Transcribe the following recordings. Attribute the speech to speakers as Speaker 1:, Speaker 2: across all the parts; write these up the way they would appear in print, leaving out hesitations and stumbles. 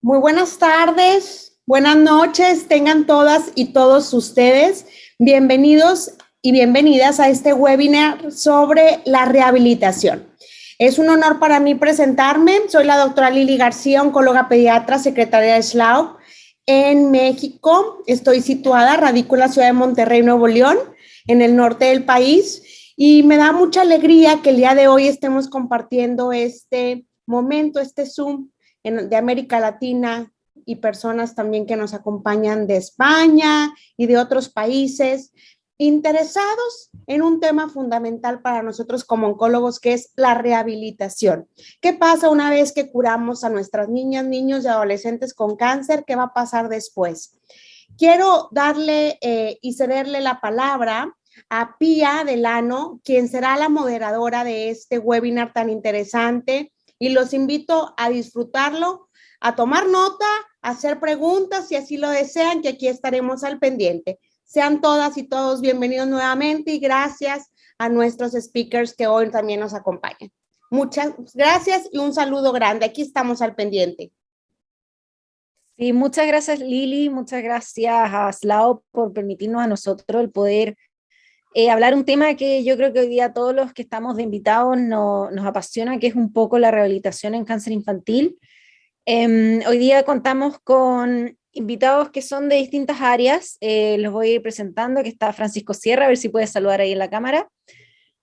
Speaker 1: Muy buenas tardes, buenas noches, tengan todas y todos ustedes bienvenidos y bienvenidas a este webinar sobre la rehabilitación. Es un honor para mí presentarme. Soy la doctora Lili García, oncóloga pediatra, secretaria de SLAO en México. Estoy situada, radico en la ciudad de Monterrey, Nuevo León, en el norte del país, y me da mucha alegría que el día de hoy estemos compartiendo este momento, este Zoom de América Latina y personas también que nos acompañan de España y de otros países, interesados en un tema fundamental para nosotros como oncólogos, que es la rehabilitación. ¿Qué pasa una vez que curamos a nuestras niñas, niños y adolescentes con cáncer? ¿Qué va a pasar después? Quiero darle y cederle la palabra a Pía Delano, quien será la moderadora de este webinar tan interesante, y los invito a disfrutarlo, a tomar nota, a hacer preguntas si así lo desean, que aquí estaremos al pendiente. Sean todas y todos bienvenidos nuevamente y gracias a nuestros speakers que hoy también nos acompañan. Muchas gracias y un saludo grande. Aquí estamos al pendiente.
Speaker 2: Sí, muchas gracias Lili, muchas gracias a SLAO por permitirnos a nosotros el poder hablar un tema que yo creo que hoy día todos los que estamos de invitados nos apasiona, que es un poco la rehabilitación en cáncer infantil. Hoy día contamos con invitados que son de distintas áreas. Los voy a ir presentando, que está Francisco Sierra, a ver si puede saludar ahí en la cámara.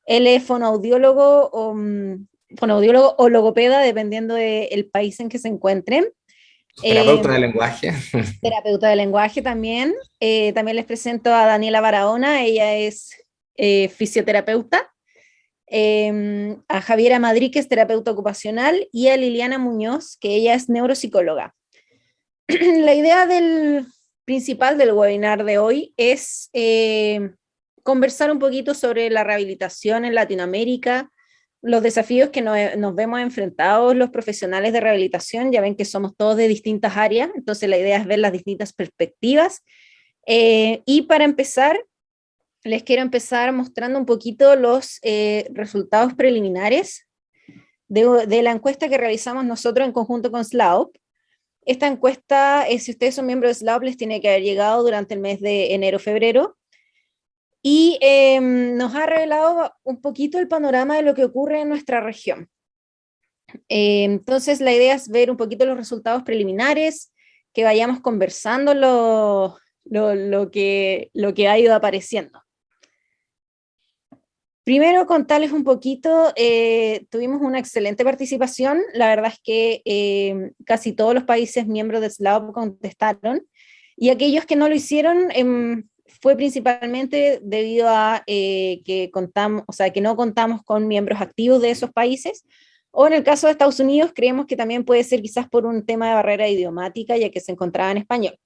Speaker 2: Él es fonoaudiólogo o logopeda, dependiendo del país en que se encuentren.
Speaker 3: Terapeuta de lenguaje.
Speaker 2: Terapeuta de lenguaje también. También les presento a Daniela Barahona, ella es fisioterapeuta. A Javiera Madrid, que es terapeuta ocupacional, y a Liliana Muñoz, que ella es neuropsicóloga. La idea principal del webinar de hoy es conversar un poquito sobre la rehabilitación en Latinoamérica, los desafíos que nos vemos enfrentados los profesionales de rehabilitación. Ya ven que somos todos de distintas áreas, entonces la idea es ver las distintas perspectivas. Y para empezar, les quiero empezar mostrando un poquito los resultados preliminares de la encuesta que realizamos nosotros en conjunto con SLAOP. Esta encuesta, si ustedes son miembros de SLAOP, les tiene que haber llegado durante el mes de enero-febrero, y nos ha revelado un poquito el panorama de lo que ocurre en nuestra región. Entonces la idea es ver un poquito los resultados preliminares, que vayamos conversando lo que ha ido apareciendo. Primero, contarles un poquito, tuvimos una excelente participación. La verdad es que casi todos los países miembros de SLAOP contestaron, y aquellos que no lo hicieron fue principalmente debido a que no contamos con miembros activos de esos países, o en el caso de Estados Unidos creemos que también puede ser quizás por un tema de barrera idiomática, ya que se encontraba en español.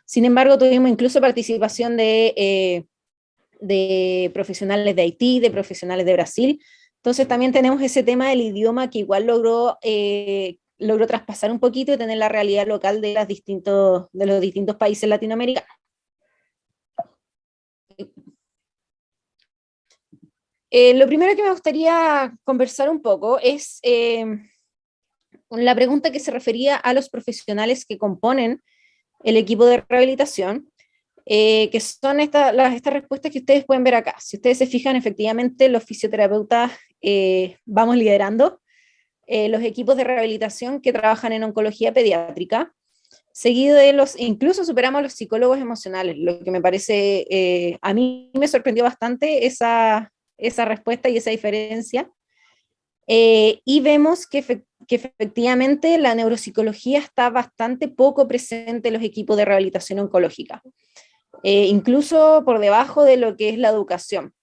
Speaker 2: Sin embargo, tuvimos incluso participación de profesionales de Haití, de profesionales de Brasil. Entonces también tenemos ese tema del idioma, que igual logró traspasar un poquito y tener la realidad local de los distintos países latinoamericanos. Lo primero que me gustaría conversar un poco es la pregunta que se refería a los profesionales que componen el equipo de rehabilitación, que son estas respuestas que ustedes pueden ver acá. Si ustedes se fijan, efectivamente los fisioterapeutas vamos liderando los equipos de rehabilitación que trabajan en oncología pediátrica, seguido de incluso superamos a los psicólogos emocionales, lo que me parece, a mí me sorprendió bastante esa respuesta y esa diferencia. Y vemos que efectivamente la neuropsicología está bastante poco presente en los equipos de rehabilitación oncológica, incluso por debajo de lo que es la educación.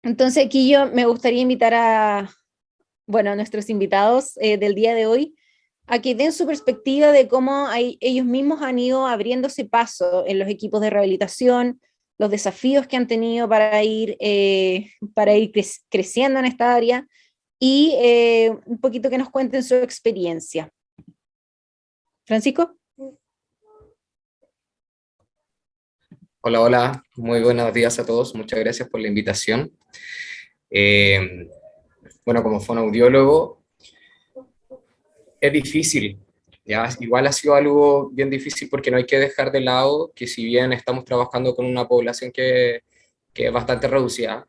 Speaker 2: Entonces aquí yo me gustaría invitar a nuestros invitados del día de hoy a que den su perspectiva de cómo ellos mismos han ido abriéndose paso en los equipos de rehabilitación, los desafíos que han tenido para ir creciendo en esta área, y un poquito que nos cuenten su experiencia. Francisco.
Speaker 3: Hola, muy buenos días a todos, muchas gracias por la invitación. Como fonoaudiólogo, es difícil Ya, igual ha sido algo bien difícil porque no hay que dejar de lado que si bien estamos trabajando con una población que es bastante reducida,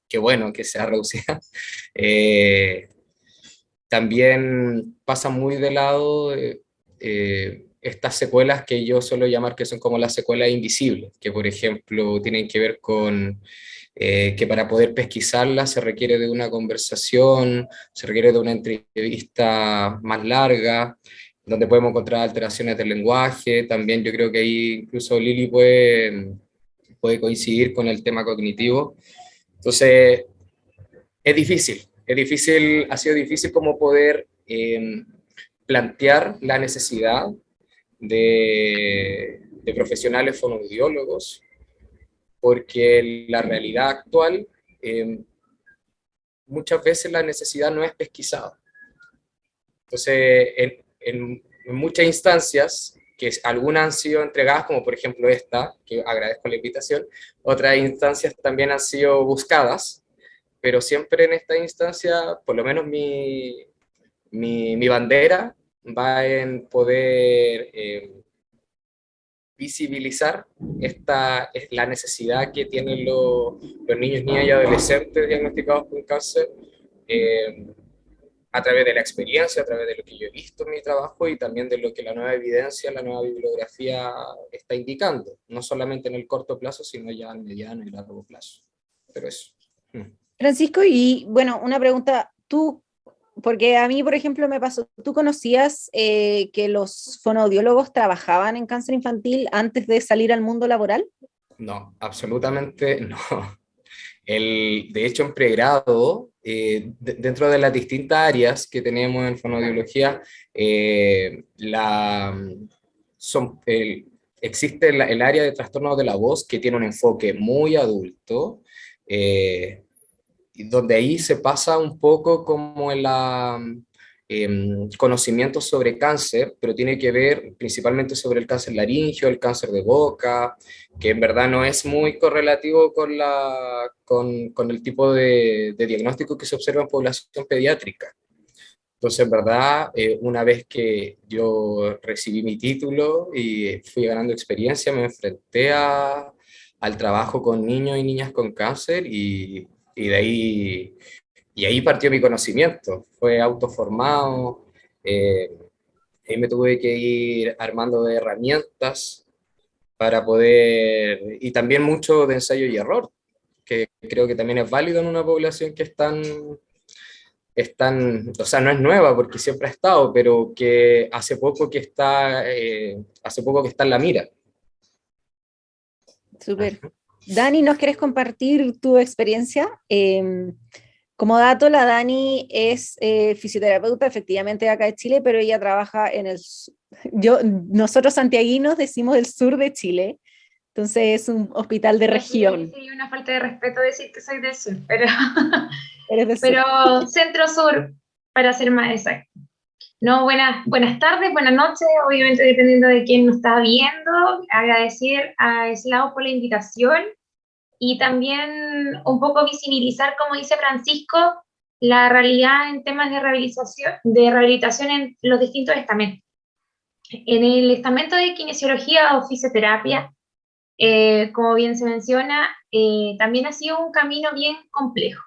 Speaker 3: que bueno que sea reducida, eh, también pasa muy de lado estas secuelas que yo suelo llamar que son como las secuelas invisibles, que por ejemplo tienen que ver con que para poder pesquisarlas se requiere de una conversación, se requiere de una entrevista más larga, donde podemos encontrar alteraciones del lenguaje. También yo creo que ahí incluso Lili puede coincidir con el tema cognitivo. Entonces, ha sido difícil como poder plantear la necesidad de profesionales fonoaudiólogos, porque la realidad actual, muchas veces la necesidad no es pesquisada. Entonces, en muchas instancias, que algunas han sido entregadas, como por ejemplo esta, que agradezco la invitación, otras instancias también han sido buscadas, pero siempre en esta instancia, por lo menos mi bandera va en poder visibilizar la necesidad que tienen los niños, niñas y adolescentes diagnosticados con cáncer eh, a través de la experiencia, a través de lo que yo he visto en mi trabajo y también de lo que la nueva evidencia, la nueva bibliografía está indicando, no solamente en el corto plazo, sino ya en mediano y largo plazo. Pero eso.
Speaker 2: Francisco, y bueno, una pregunta, tú, porque a mí, por ejemplo, me pasó, ¿tú conocías que los fonoaudiólogos trabajaban en cáncer infantil antes de salir al mundo laboral?
Speaker 3: No, absolutamente no. De hecho, en pregrado, dentro de las distintas áreas que tenemos en fonoaudiología, existe el área de trastornos de la voz que tiene un enfoque muy adulto, y donde ahí se pasa un poco como en la conocimiento sobre cáncer, pero tiene que ver principalmente sobre el cáncer laríngeo, el cáncer de boca, que en verdad no es muy correlativo con el tipo de diagnóstico que se observa en población pediátrica. Entonces, en verdad, una vez que yo recibí mi título y fui ganando experiencia, me enfrenté al trabajo con niños y niñas con cáncer y ahí partió mi conocimiento. Fue autoformado, ahí me tuve que ir armando de herramientas para poder, y también mucho de ensayo y error, que creo que también es válido en una población que o sea, no es nueva porque siempre ha estado, pero que hace poco que está en la mira.
Speaker 2: Súper. Dani, ¿nos quieres compartir tu experiencia? Como dato, la Dani es fisioterapeuta, efectivamente, acá de Chile, pero ella trabaja nosotros santiaguinos decimos el sur de Chile, entonces es un hospital de región.
Speaker 4: Sería una falta de respeto decir que soy del sur, pero,
Speaker 2: Eres del sur.
Speaker 4: pero centro-sur, para ser más exacto. No, buenas tardes, buenas noches, obviamente dependiendo de quién nos está viendo. Agradecer a Eslao por la invitación y también un poco visibilizar, como dice Francisco, la realidad en temas de rehabilitación en los distintos estamentos. En el estamento de kinesiología o fisioterapia, como bien se menciona, también ha sido un camino bien complejo.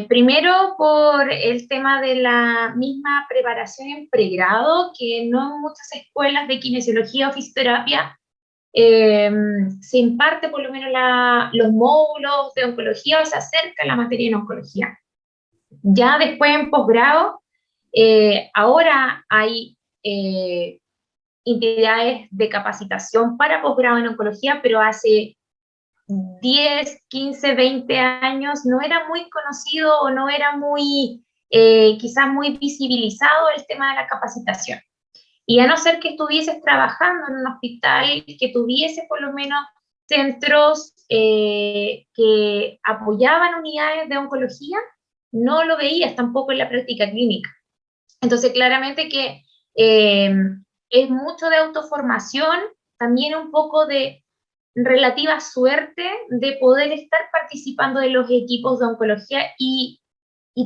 Speaker 4: Primero por el tema de la misma preparación en pregrado, que no en muchas escuelas de kinesiología o fisioterapia se imparte por lo menos los módulos de oncología o se acerca la materia en oncología. Ya después en posgrado, ahora hay entidades de capacitación para posgrado en oncología, pero hace 10, 15, 20 años no era muy conocido o no era quizás muy visibilizado el tema de la capacitación. Y a no ser que estuvieses trabajando en un hospital, que tuviese por lo menos centros que apoyaban unidades de oncología, no lo veías tampoco en la práctica clínica. Entonces, claramente que es mucho de autoformación, también un poco de relativa suerte de poder estar participando de los equipos de oncología y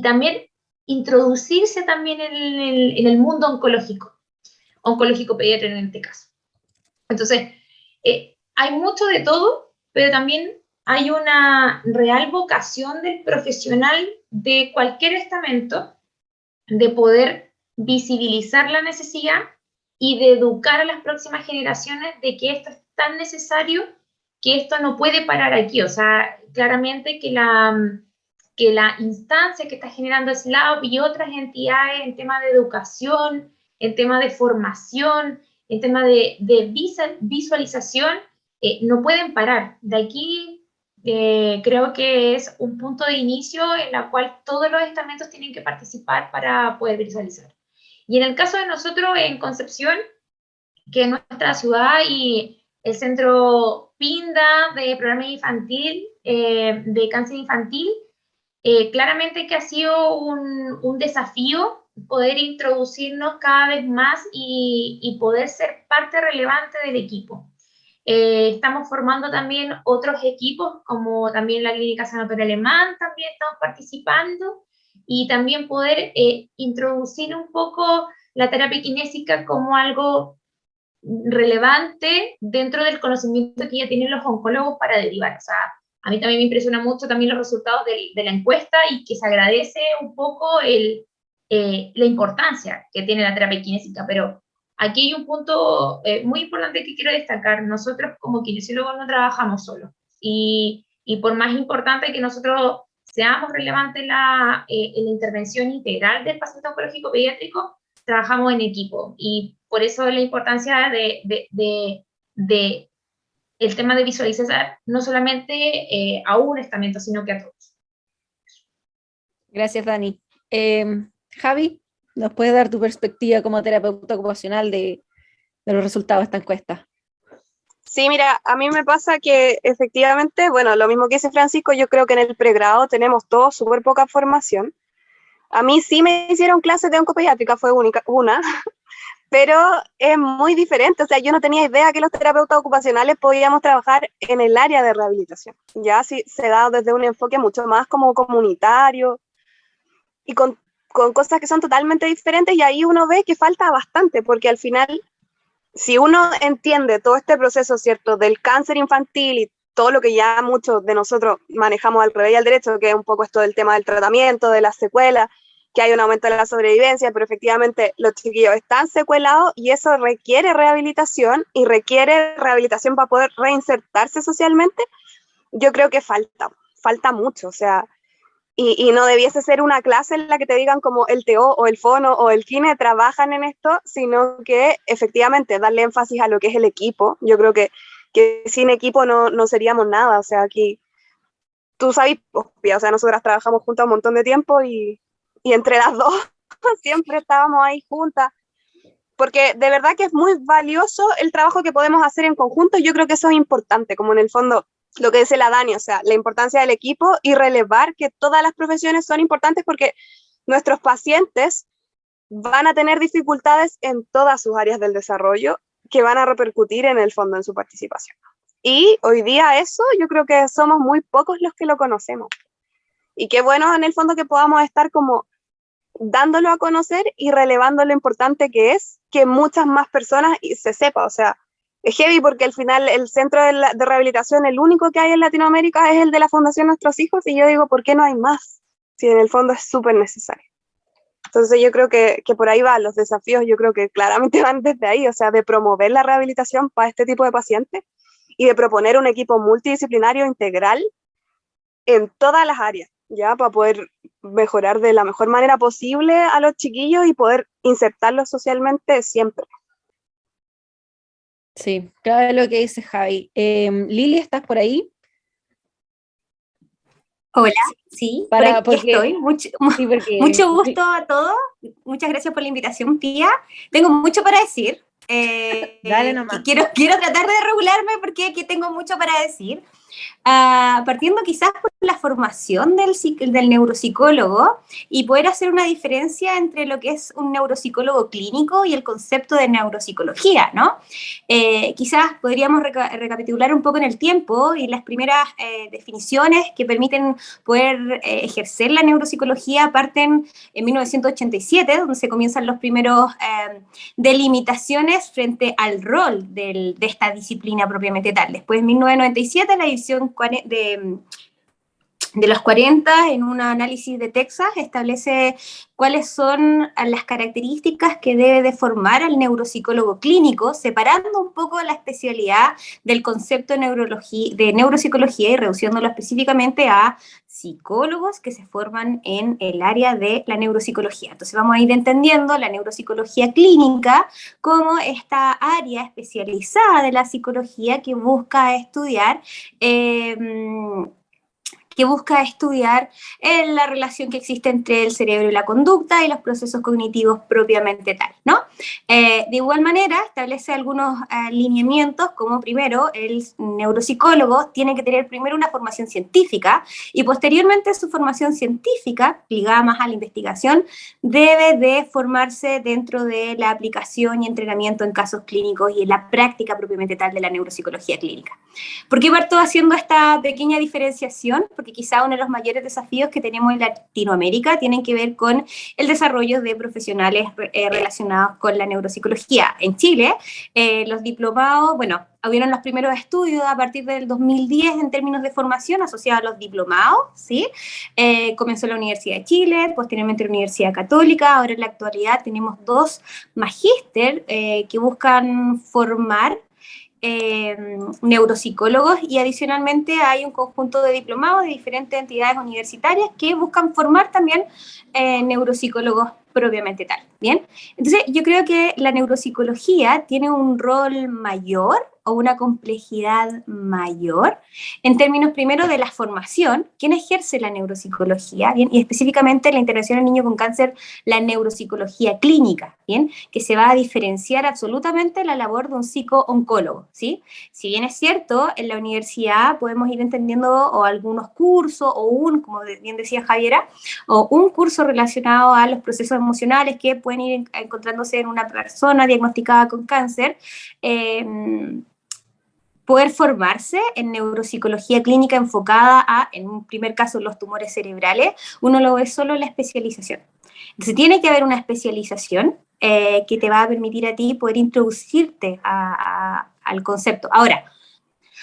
Speaker 4: también introducirse también en el mundo oncológico pediátrico en este caso. Entonces, hay mucho de todo, pero también hay una real vocación del profesional de cualquier estamento de poder visibilizar la necesidad y de educar a las próximas generaciones de que esto es tan necesario que esto no puede parar aquí. O sea, claramente que la instancia que está generando SLAB y otras entidades en tema de educación, en tema de formación, en tema de visualización, no pueden parar. De aquí creo que es un punto de inicio en el cual todos los estamentos tienen que participar para poder visualizar. Y en el caso de nosotros en Concepción, que es nuestra ciudad y el centro PINDA de programa infantil, de cáncer infantil, claramente que ha sido un desafío poder introducirnos cada vez más y poder ser parte relevante del equipo. Estamos formando también otros equipos, como también la Clínica Sanatorio Alemán, también estamos participando, y también poder introducir un poco la terapia kinésica como algo relevante dentro del conocimiento que ya tienen los oncólogos para derivar. O sea, a mí también me impresiona mucho también los resultados de la encuesta y que se agradece un poco la importancia que tiene la terapia kinésica, pero aquí hay un punto muy importante que quiero destacar. Nosotros como kinesiólogos no trabajamos solos y por más importante que nosotros seamos relevantes en la intervención integral del paciente oncológico pediátrico, trabajamos en equipo y por eso la importancia de el tema de visualizar no solamente a un estamento, sino que a todos.
Speaker 2: Gracias, Dani. Javi, ¿nos puedes dar tu perspectiva como terapeuta ocupacional de los resultados de esta encuesta?
Speaker 5: Sí, mira, a mí me pasa que efectivamente, bueno, lo mismo que dice Francisco, yo creo que en el pregrado tenemos todos súper poca formación. A mí sí me hicieron clases de oncopediátrica, fue una, pero es muy diferente. O sea, yo no tenía idea que los terapeutas ocupacionales podíamos trabajar en el área de rehabilitación. Ya sí se da desde un enfoque mucho más como comunitario y con cosas que son totalmente diferentes, y ahí uno ve que falta bastante, porque al final, si uno entiende todo este proceso, ¿cierto?, del cáncer infantil y todo lo que ya muchos de nosotros manejamos al revés y al derecho, que es un poco esto del tema del tratamiento, de las secuelas, que hay un aumento de la sobrevivencia, pero efectivamente los chiquillos están secuelados y eso requiere rehabilitación y requiere rehabilitación para poder reinsertarse socialmente. Yo creo que falta mucho, o sea, y no debiese ser una clase en la que te digan como el TO o el fono o el kine trabajan en esto, sino que efectivamente darle énfasis a lo que es el equipo. Yo creo que sin equipo no seríamos nada. O sea, aquí tú sabes, o sea, nosotras trabajamos juntas un montón de tiempo y entre las dos siempre estábamos ahí juntas, porque de verdad que es muy valioso el trabajo que podemos hacer en conjunto. Yo creo que eso es importante, como en el fondo lo que dice la Dani, o sea, la importancia del equipo y relevar que todas las profesiones son importantes, porque nuestros pacientes van a tener dificultades en todas sus áreas del desarrollo que van a repercutir en el fondo en su participación. Y hoy día eso yo creo que somos muy pocos los que lo conocemos. Y qué bueno en el fondo que podamos estar como dándolo a conocer y relevando lo importante que es que muchas más personas se sepa. O sea, es heavy porque al final el centro de rehabilitación, el único que hay en Latinoamérica es el de la Fundación Nuestros Hijos, y yo digo, ¿por qué no hay más? Si en el fondo es súper necesario. Entonces yo creo que por ahí van los desafíos, yo creo que claramente van desde ahí, o sea, de promover la rehabilitación para este tipo de pacientes y de proponer un equipo multidisciplinario integral en todas las áreas, ya, para poder mejorar de la mejor manera posible a los chiquillos y poder insertarlos socialmente siempre.
Speaker 2: Sí, claro lo que dice Javi. Lili, ¿estás por ahí?
Speaker 6: Hola, sí, por aquí estoy. Mucho gusto a todos. Muchas gracias por la invitación, Pía. Tengo mucho para decir.
Speaker 2: Dale nomás.
Speaker 6: Quiero tratar de regularme porque aquí tengo mucho para decir. Partiendo quizás por la formación del neuropsicólogo y poder hacer una diferencia entre lo que es un neuropsicólogo clínico y el concepto de neuropsicología, ¿no? Quizás podríamos recapitular un poco en el tiempo y las primeras definiciones que permiten poder ejercer la neuropsicología parten en 1987, donde se comienzan los primeros delimitaciones frente al rol de esta disciplina propiamente tal. Después, en 1997, la edición de los 40, en un análisis de Texas, establece cuáles son las características que debe de formar al neuropsicólogo clínico, separando un poco la especialidad del concepto de neuropsicología y reduciéndolo específicamente a psicólogos que se forman en el área de la neuropsicología. Entonces vamos a ir entendiendo la neuropsicología clínica como esta área especializada de la psicología que busca estudiar la relación que existe entre el cerebro y la conducta y los procesos cognitivos propiamente tal, ¿no? De igual manera, establece algunos lineamientos, como primero, el neuropsicólogo tiene que tener primero una formación científica y posteriormente su formación científica, ligada más a la investigación, debe de formarse dentro de la aplicación y entrenamiento en casos clínicos y en la práctica propiamente tal de la neuropsicología clínica. ¿Por qué parto haciendo esta pequeña diferenciación? Porque quizá uno de los mayores desafíos que tenemos en Latinoamérica tienen que ver con el desarrollo de profesionales relacionados con la neuropsicología. En Chile, los diplomados, bueno, hubieron los primeros estudios a partir del 2010 en términos de formación asociados a los diplomados, ¿sí? Comenzó la Universidad de Chile, posteriormente la Universidad Católica, ahora en la actualidad tenemos 2 magíster que buscan formar neuropsicólogos y adicionalmente hay un conjunto de diplomados de diferentes entidades universitarias que buscan formar también neuropsicólogos propiamente tal, ¿bien? Entonces yo creo que la neuropsicología tiene un rol mayor o una complejidad mayor en términos primero de la formación, quién ejerce la neuropsicología, ¿bien? Y específicamente la intervención en niños con cáncer, la neuropsicología clínica, ¿bien? Que se va a diferenciar absolutamente la labor de un psico-oncólogo, ¿sí? Si bien es cierto, en la universidad podemos ir entendiendo o algunos cursos o como bien decía Javiera, o un curso relacionado a los procesos emocionales que pueden ir encontrándose en una persona diagnosticada con cáncer, poder formarse en neuropsicología clínica enfocada en un primer caso, los tumores cerebrales, uno lo ve solo en la especialización. Entonces tiene que haber una especialización que te va a permitir a ti poder introducirte al concepto. Ahora,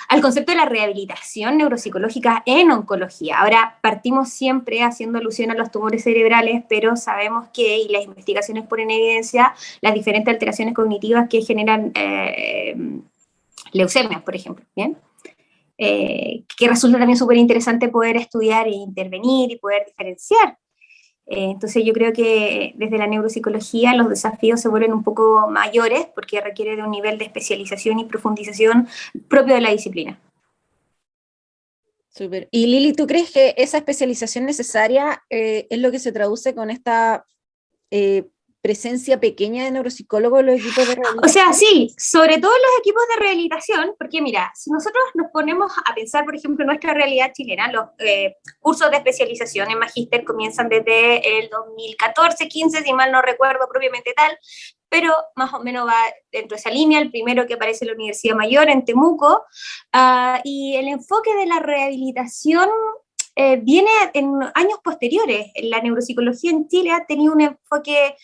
Speaker 6: al concepto de la rehabilitación neuropsicológica en oncología. Ahora, partimos siempre haciendo alusión a los tumores cerebrales, pero sabemos que, y las investigaciones ponen en evidencia, las diferentes alteraciones cognitivas que generan leucemias, por ejemplo, ¿bien? Que resulta también súper interesante poder estudiar e intervenir y poder diferenciar. Entonces yo creo que desde la neuropsicología los desafíos se vuelven un poco mayores porque requiere de un nivel de especialización y profundización propio de la disciplina.
Speaker 2: Súper. Y Lili, ¿tú crees que esa especialización necesaria es lo que se traduce con esta presencia pequeña de neuropsicólogos en los equipos de rehabilitación?
Speaker 6: O sea, sí, sobre todo en los equipos de rehabilitación, porque mira, si nosotros nos ponemos a pensar, por ejemplo, en nuestra realidad chilena, los cursos de especialización en magíster comienzan desde el 2014-15, si mal no recuerdo propiamente tal, pero más o menos va dentro de esa línea, el primero que aparece en la Universidad Mayor, en Temuco, y el enfoque de la rehabilitación viene en años posteriores. La neuropsicología en Chile ha tenido un enfoque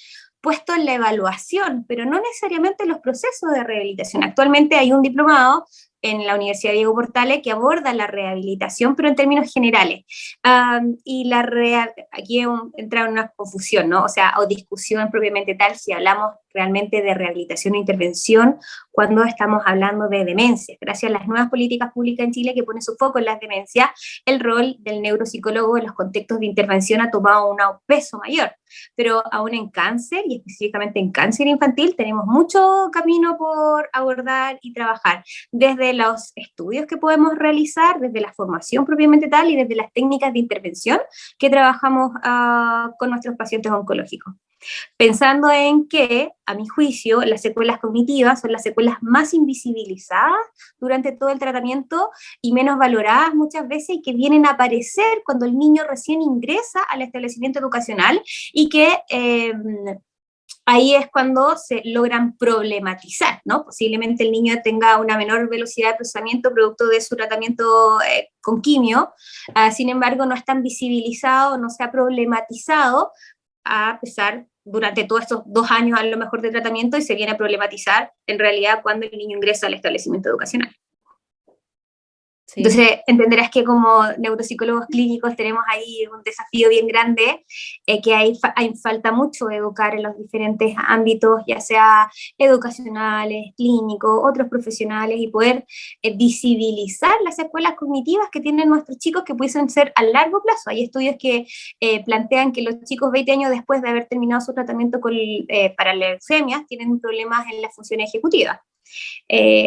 Speaker 6: puesto en la evaluación, pero no necesariamente en los procesos de rehabilitación. Actualmente hay un diplomado en la Universidad Diego Portales que aborda la rehabilitación, pero en términos generales. Y aquí entra en una confusión, ¿no? O sea, o discusión propiamente tal si hablamos realmente de rehabilitación e intervención cuando estamos hablando de demencia. Gracias a las nuevas políticas públicas en Chile que ponen su foco en las demencias, el rol del neuropsicólogo en los contextos de intervención ha tomado un peso mayor. Pero aún en cáncer, y específicamente en cáncer infantil, tenemos mucho camino por abordar y trabajar, desde los estudios que podemos realizar, desde la formación propiamente tal y desde las técnicas de intervención que trabajamos con nuestros pacientes oncológicos. Pensando en que, a mi juicio, las secuelas cognitivas son las secuelas más invisibilizadas durante todo el tratamiento y menos valoradas muchas veces, y que vienen a aparecer cuando el niño recién ingresa al establecimiento educacional, y que ahí es cuando se logran problematizar, ¿no? Posiblemente el niño tenga una menor velocidad de procesamiento producto de su tratamiento con quimio, sin embargo no es tan visibilizado, no se ha problematizado, a pesar durante todos estos 2 años a lo mejor de tratamiento, y se viene a problematizar en realidad cuando el niño ingresa al establecimiento educacional.
Speaker 2: Sí.
Speaker 6: Entonces, entenderás que como neuropsicólogos clínicos tenemos ahí un desafío bien grande, que hay falta mucho educar en los diferentes ámbitos, ya sea educacionales, clínicos, otros profesionales, y poder visibilizar las secuelas cognitivas que tienen nuestros chicos, que pueden ser a largo plazo. Hay estudios que plantean que los chicos 20 años después de haber terminado su tratamiento para leucemias tienen problemas en la función ejecutiva.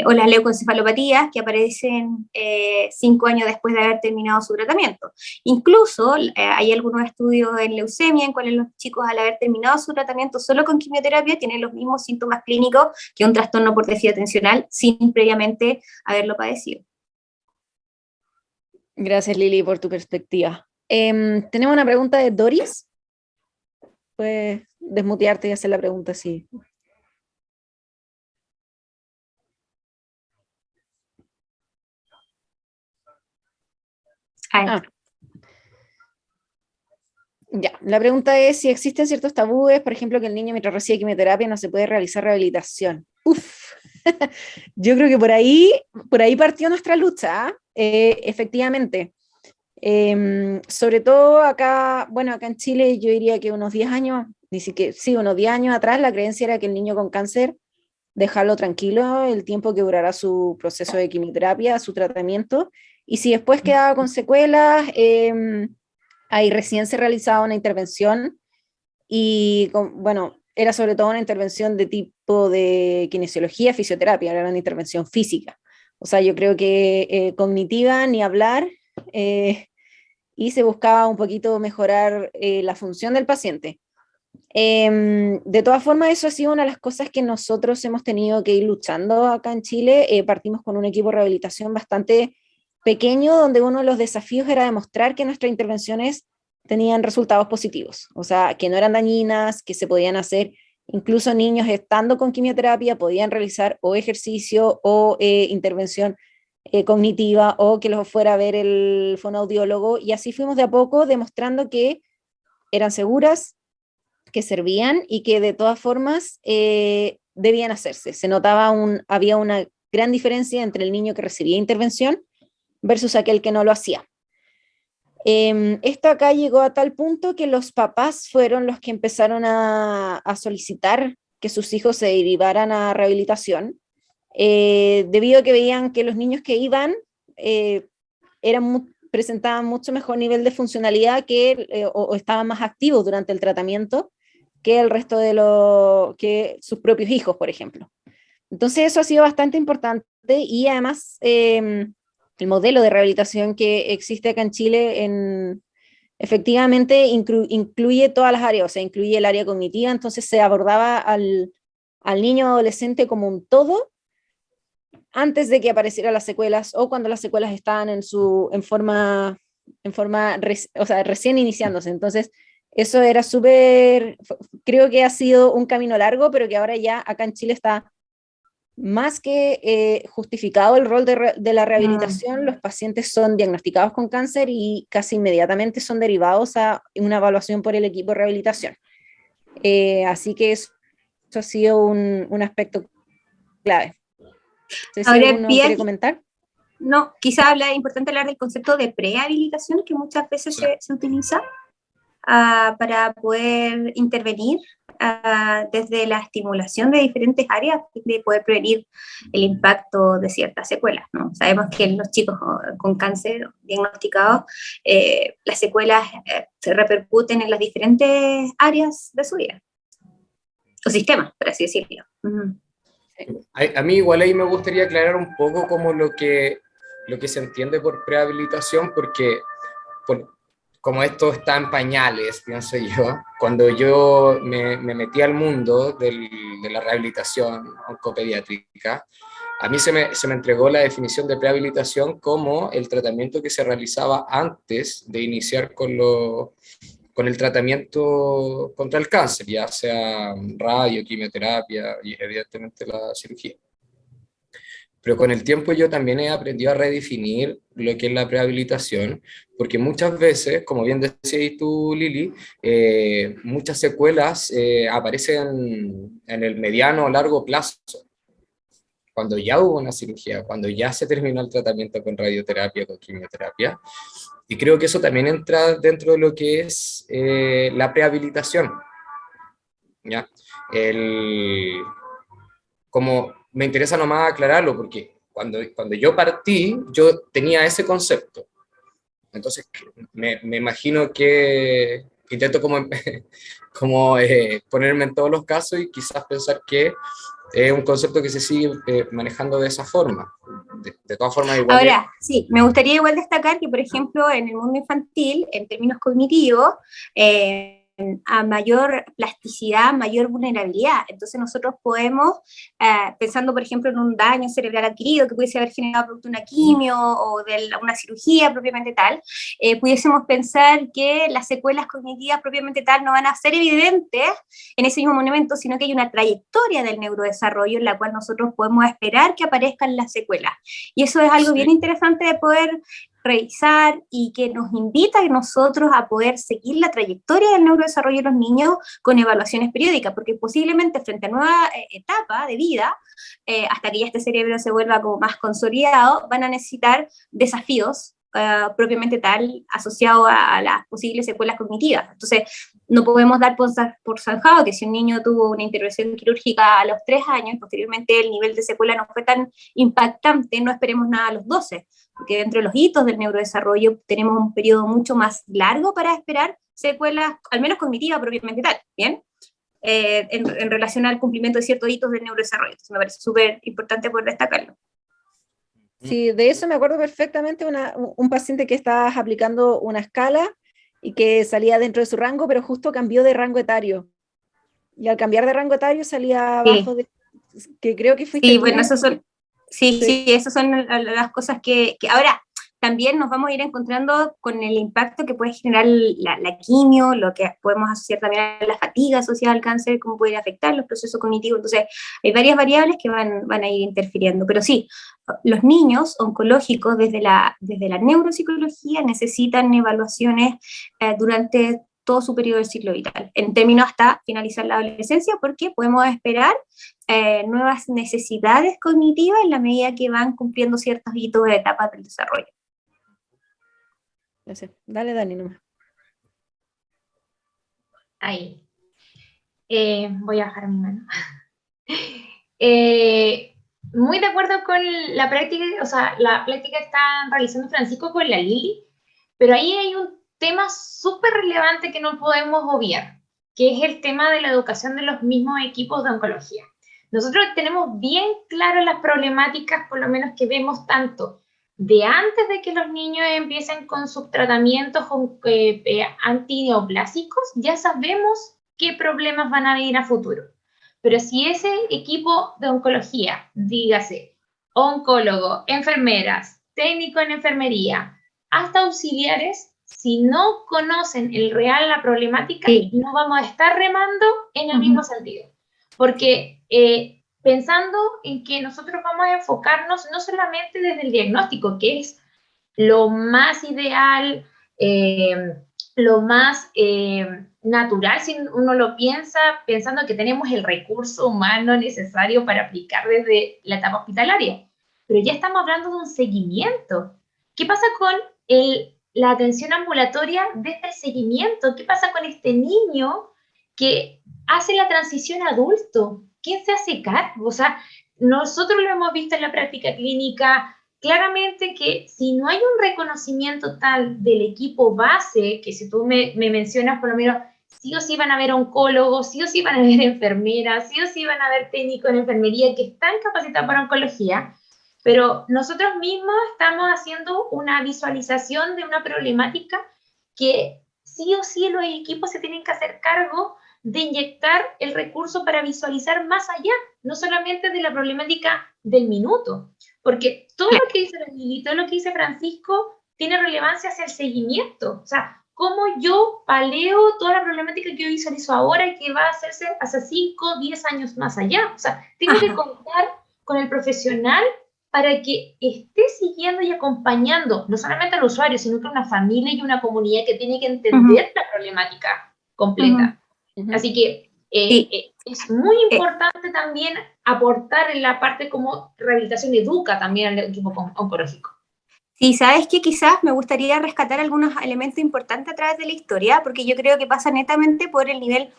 Speaker 6: O las leucoencefalopatías que aparecen 5 años después de haber terminado su tratamiento. Incluso hay algunos estudios en leucemia en cuales los chicos, al haber terminado su tratamiento solo con quimioterapia, tienen los mismos síntomas clínicos que un trastorno por déficit atencional sin previamente haberlo padecido.
Speaker 2: Gracias, Lili, por tu perspectiva. Tenemos una pregunta de Doris. Puedes desmutearte y hacer la pregunta, sí. Ya, la pregunta es si existen ciertos tabúes, por ejemplo, que el niño mientras recibe quimioterapia no se puede realizar rehabilitación. Uf, yo creo que por ahí partió nuestra lucha, efectivamente. Sobre todo acá, bueno, acá en Chile yo diría que unos 10 años, ni siquiera, sí, unos 10 años atrás, la creencia era que el niño con cáncer, dejarlo tranquilo el tiempo que durará su proceso de quimioterapia, su tratamiento, y si después quedaba con secuelas, ahí recién se realizaba una intervención, y bueno, era sobre todo una intervención de tipo de kinesiología, fisioterapia, era una intervención física. O sea, yo creo que cognitiva, ni hablar, y se buscaba un poquito mejorar la función del paciente. De todas formas, eso ha sido una de las cosas que nosotros hemos tenido que ir luchando acá en Chile. Partimos con un equipo de rehabilitación bastante pequeño, donde uno de los desafíos era demostrar que nuestras intervenciones tenían resultados positivos, o sea, que no eran dañinas, que se podían hacer, incluso niños estando con quimioterapia podían realizar o ejercicio o intervención cognitiva, o que los fuera a ver el fonoaudiólogo, y así fuimos de a poco demostrando que eran seguras, que servían y que de todas formas debían hacerse. Se notaba había una gran diferencia entre el niño que recibía intervención versus aquel que no lo hacía. Esto acá llegó a tal punto que los papás fueron los que empezaron a solicitar que sus hijos se derivaran a rehabilitación, debido a que veían que los niños que iban presentaban mucho mejor nivel de funcionalidad o estaban más activos durante el tratamiento que el resto que sus propios hijos, por ejemplo. Entonces eso ha sido bastante importante, y además el modelo de rehabilitación que existe acá en Chile efectivamente incluye todas las áreas, o sea, incluye el área cognitiva, entonces se abordaba al niño adolescente como un todo antes de que aparecieran las secuelas, o cuando las secuelas estaban en forma o sea, recién iniciándose. Entonces, eso era creo que ha sido un camino largo, pero que ahora ya acá en Chile está más que justificado el rol de la rehabilitación. Los pacientes son diagnosticados con cáncer y casi inmediatamente son derivados a una evaluación por el equipo de rehabilitación. Así que eso ha sido un aspecto clave. No sé si alguno quiere comentar.
Speaker 6: No, quizá es importante hablar del concepto de prehabilitación, que muchas veces se utiliza para poder intervenir desde la estimulación de diferentes áreas, de poder prevenir el impacto de ciertas secuelas, ¿no? Sabemos que en los chicos con cáncer diagnosticados, las secuelas se repercuten en las diferentes áreas de su vida, o sistemas, por así decirlo.
Speaker 3: A mí igual ahí me gustaría aclarar un poco como lo que se entiende por prehabilitación, porque bueno, como esto está en pañales, pienso yo, cuando yo me metí al mundo de la rehabilitación oncopediátrica, a mí se me entregó la definición de prehabilitación como el tratamiento que se realizaba antes de iniciar con el tratamiento contra el cáncer, ya sea radio, quimioterapia y evidentemente la cirugía. Pero con el tiempo yo también he aprendido a redefinir lo que es la prehabilitación, porque muchas veces, como bien decías tú, Lili, muchas secuelas aparecen en el mediano o largo plazo, cuando ya hubo una cirugía, cuando ya se terminó el tratamiento con radioterapia, con quimioterapia, y creo que eso también entra dentro de lo que es la prehabilitación, ¿ya? Como me interesa nomás aclararlo, porque cuando yo partí, yo tenía ese concepto. Entonces, me imagino que intento como ponerme en todos los casos y quizás pensar que es un concepto que se sigue manejando de esa forma. De todas formas, igual.
Speaker 6: Ahora, sí, me gustaría igual destacar que, por ejemplo, en el mundo infantil, en términos cognitivos, a mayor plasticidad, mayor vulnerabilidad. Entonces nosotros podemos, pensando por ejemplo en un daño cerebral adquirido que pudiese haber generado producto de una quimio o de una cirugía propiamente tal, pudiésemos pensar que las secuelas cognitivas propiamente tal no van a ser evidentes en ese mismo momento, sino que hay una trayectoria del neurodesarrollo en la cual nosotros podemos esperar que aparezcan las secuelas. Y eso es algo bien interesante de poder revisar y que nos invita a nosotros a poder seguir la trayectoria del neurodesarrollo de los niños con evaluaciones periódicas, porque posiblemente frente a nueva etapa de vida, hasta que ya este cerebro se vuelva como más consolidado, van a necesitar desafíos propiamente tal asociados a las posibles secuelas cognitivas. Entonces, no podemos dar por zanjado que si un niño tuvo una intervención quirúrgica a los 3 años y posteriormente el nivel de secuela no fue tan impactante, no esperemos nada a los 12, porque dentro de los hitos del neurodesarrollo tenemos un periodo mucho más largo para esperar secuelas, al menos cognitivas propiamente tal, ¿bien? En relación al cumplimiento de ciertos hitos del neurodesarrollo. Entonces me parece súper importante poder destacarlo.
Speaker 2: Sí, de eso me acuerdo perfectamente, un paciente que estaba aplicando una escala y que salía dentro de su rango, pero justo cambió de rango etario. Y al cambiar de rango etario salía abajo de... que creo que fuiste...
Speaker 6: Sí, bueno, esos son... Sí, esas son las cosas que ahora también nos vamos a ir encontrando con el impacto que puede generar la quimio, lo que podemos asociar también a la fatiga asociada al cáncer, cómo puede afectar los procesos cognitivos. Entonces, hay varias variables que van a ir interfiriendo. Pero sí, los niños oncológicos desde la neuropsicología necesitan evaluaciones durante todo su periodo del ciclo vital, en términos hasta finalizar la adolescencia, porque podemos esperar nuevas necesidades cognitivas en la medida que van cumpliendo ciertos hitos de etapas del desarrollo.
Speaker 2: Dale, Dani, nomás.
Speaker 4: Ahí. Voy a bajar mi mano. Muy de acuerdo con la práctica, o sea, la práctica que está realizando Francisco con la Lili, pero ahí hay un tema súper relevante que no podemos obviar, que es el tema de la educación de los mismos equipos de oncología. Nosotros tenemos bien claras las problemáticas, por lo menos que vemos tanto de antes de que los niños empiecen con sus tratamientos antineoplásicos, ya sabemos qué problemas van a venir a futuro. Pero si ese equipo de oncología, dígase, oncólogo, enfermeras, técnico en enfermería, hasta auxiliares, si no conocen la problemática, no vamos a estar remando en el mismo sentido. Porque pensando en que nosotros vamos a enfocarnos no solamente desde el diagnóstico, que es lo más ideal, lo más natural, si uno lo piensa, pensando que tenemos el recurso humano necesario para aplicar desde la etapa hospitalaria. Pero ya estamos hablando de un seguimiento. ¿Qué pasa con la atención ambulatoria desde el seguimiento? ¿Qué pasa con este niño que hace la transición a adulto? ¿Quién se hace cargo? O sea, nosotros lo hemos visto en la práctica clínica claramente que si no hay un reconocimiento tal del equipo base, que si tú me mencionas por lo menos, sí o sí van a haber oncólogos, sí o sí van a haber enfermeras, sí o sí van a haber técnicos en enfermería que están capacitados para oncología, pero nosotros mismos estamos haciendo una visualización de una problemática que sí o sí los equipos se tienen que hacer cargo de inyectar el recurso para visualizar más allá, no solamente de la problemática del minuto, porque todo lo que dice la Lili, todo lo que dice Francisco, tiene relevancia hacia el seguimiento, o sea, cómo yo paleo toda la problemática que yo visualizo ahora y que va a hacerse hace 5, 10 años más allá, o sea, tengo que contar con el profesional para que esté siguiendo y acompañando no solamente al usuario, sino que una familia y una comunidad que tiene que entender la problemática completa. Así que es muy importante también aportar en la parte como rehabilitación educa también al equipo oncológico.
Speaker 6: Sí, sabes que quizás me gustaría rescatar algunos elementos importantes a través de la historia, porque yo creo que pasa netamente por el nivel,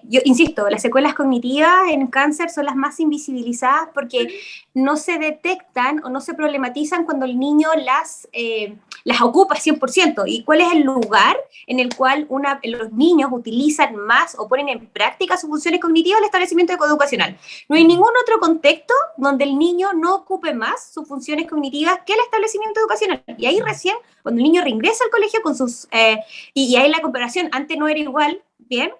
Speaker 6: yo insisto, las secuelas cognitivas en cáncer son las más invisibilizadas porque no se detectan o no se problematizan cuando el niño las ocupa 100%. ¿Y cuál es el lugar en el cual los niños utilizan más o ponen en práctica sus funciones cognitivas? El establecimiento educacional. No hay ningún otro contexto donde el niño no ocupe más sus funciones cognitivas que el establecimiento educacional. Y ahí recién, cuando el niño reingresa al colegio con sus... y ahí la comparación, antes no era igual, bien,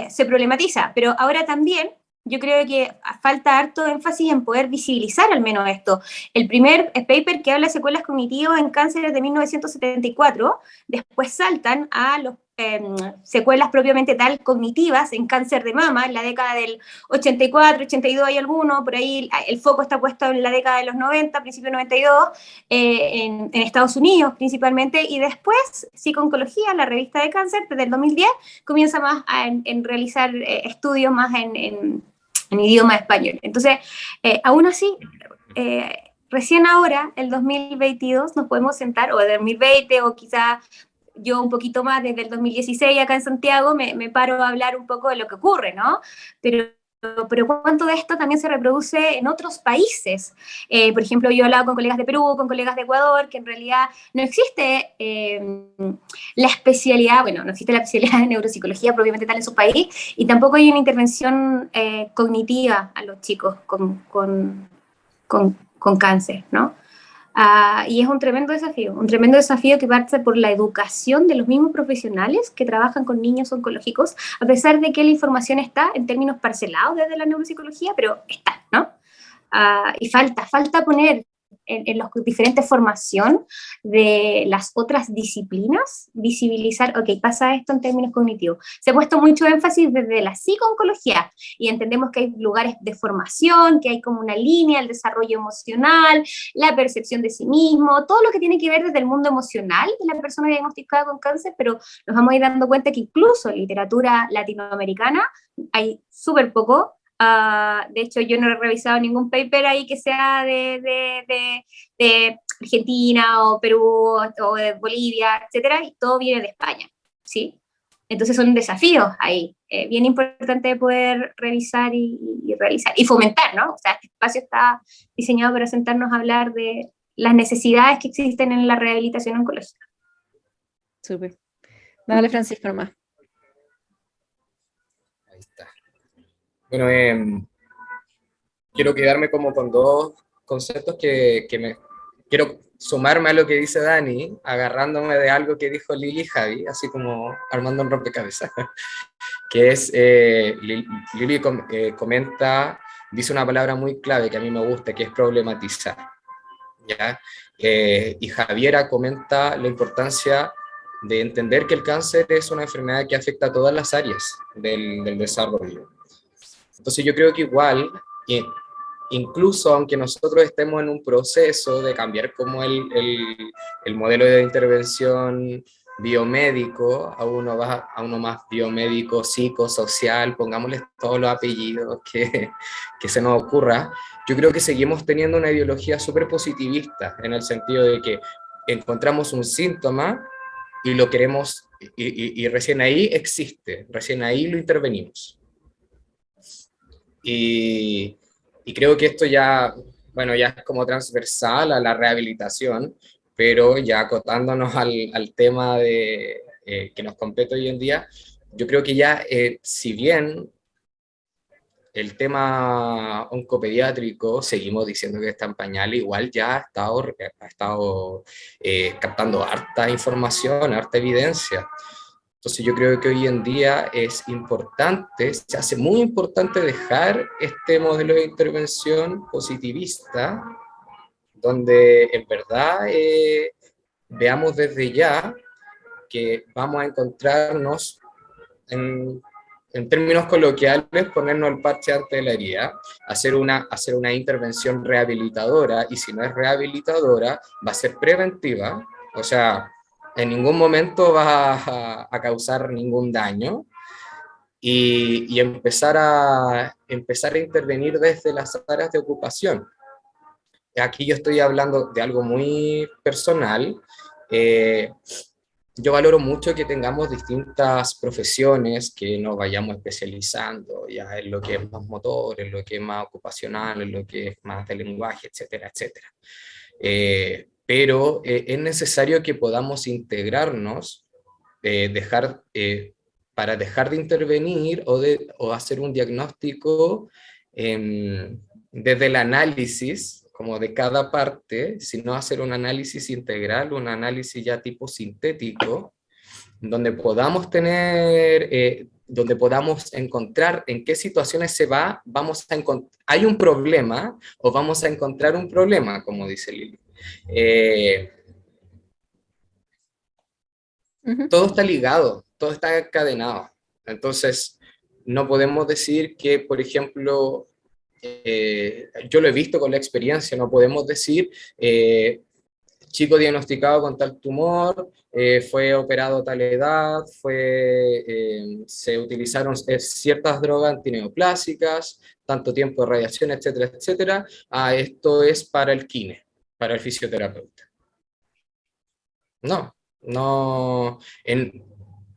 Speaker 6: se problematiza. Pero ahora también yo creo que falta harto énfasis en poder visibilizar al menos esto. El primer paper que habla de secuelas cognitivas en cáncer es de 1974, después saltan a los secuelas propiamente tal cognitivas en cáncer de mama, en la década del 84, 82 hay alguno, por ahí el foco está puesto en la década de los 90, principio 92, en Estados Unidos principalmente, y después Psico-Oncología, la revista de cáncer, desde el 2010, comienza más en realizar estudios más en idioma español. Entonces, aún así, recién ahora, el 2022, nos podemos sentar, o el 2020, o quizá yo un poquito más desde el 2016 acá en Santiago, me paro a hablar un poco de lo que ocurre, ¿no? Pero cuánto de esto también se reproduce en otros países. Por ejemplo, yo he hablado con colegas de Perú, con colegas de Ecuador, que en realidad no existe la especialidad, bueno, no existe la especialidad de neuropsicología propiamente tal en su país, y tampoco hay una intervención cognitiva a los chicos con cáncer, ¿no? Y es un tremendo desafío que parte por la educación de los mismos profesionales que trabajan con niños oncológicos, a pesar de que la información está en términos parcelados desde la neuropsicología, pero está, ¿no? Y falta poner en las diferentes formación de las otras disciplinas, visibilizar, ok, pasa esto en términos cognitivos. Se ha puesto mucho énfasis desde la psico-oncología y entendemos que hay lugares de formación, que hay como una línea, el desarrollo emocional, la percepción de sí mismo, todo lo que tiene que ver desde el mundo emocional de la persona diagnosticada con cáncer, pero nos vamos a ir dando cuenta que incluso en literatura latinoamericana hay súper poco. De hecho, yo no he revisado ningún paper ahí que sea de Argentina o Perú o de Bolivia, etcétera, y todo viene de España, ¿sí? Entonces son desafíos ahí, bien importante de poder revisar y realizar, y fomentar, ¿no? O sea, este espacio está diseñado para sentarnos a hablar de las necesidades que existen en la rehabilitación oncológica.
Speaker 2: Súper. Dale, Francisco, nomás.
Speaker 3: Ahí está. Bueno, quiero quedarme como con dos conceptos que me quiero sumarme a lo que dice Dani, agarrándome de algo que dijo Lili y Javi, así como armando un rompecabezas, que es, Lili comenta, dice una palabra muy clave que a mí me gusta, que es problematizar, ¿ya? Y Javiera comenta la importancia de entender que el cáncer es una enfermedad que afecta a todas las áreas del desarrollo. Entonces yo creo que igual, incluso aunque nosotros estemos en un proceso de cambiar como el modelo de intervención biomédico a uno más biomédico, psicosocial, pongámosle todos los apellidos que se nos ocurra, yo creo que seguimos teniendo una ideología súper positivista, en el sentido de que encontramos un síntoma y lo queremos, y recién ahí existe, recién ahí lo intervenimos. Y creo que esto ya, bueno, ya es como transversal a la rehabilitación, pero ya acotándonos al tema que nos compete hoy en día, yo creo que ya, si bien el tema oncopediátrico, seguimos diciendo que está en pañales, igual ya ha estado captando harta información, harta evidencia. Entonces yo creo que hoy en día es importante, se hace muy importante dejar este modelo de intervención positivista, donde en verdad veamos desde ya que vamos a encontrarnos en términos coloquiales, ponernos el parche antes de la herida, hacer una intervención rehabilitadora, y si no es rehabilitadora, va a ser preventiva, o sea, en ningún momento va a causar ningún daño, y empezar a intervenir desde las áreas de ocupación. Aquí yo estoy hablando de algo muy personal. Yo valoro mucho que tengamos distintas profesiones, que nos vayamos especializando ya en lo que es más motor, en lo que es más ocupacional, en lo que es más de lenguaje, etcétera, etcétera. Pero es necesario que podamos integrarnos, para dejar de intervenir o hacer un diagnóstico desde el análisis, como de cada parte, sino hacer un análisis integral, un análisis ya tipo sintético, donde podamos donde podamos encontrar en qué situaciones hay un problema o vamos a encontrar un problema, como dice Lili. Todo está ligado, todo está encadenado. Entonces, no podemos decir que, por ejemplo, yo lo he visto con la experiencia, no podemos decir, chico diagnosticado con tal tumor, fue operado a tal edad, se utilizaron ciertas drogas antineoplásicas, tanto tiempo de radiación, etcétera, etcétera. Esto es para el kine, para el fisioterapeuta. No,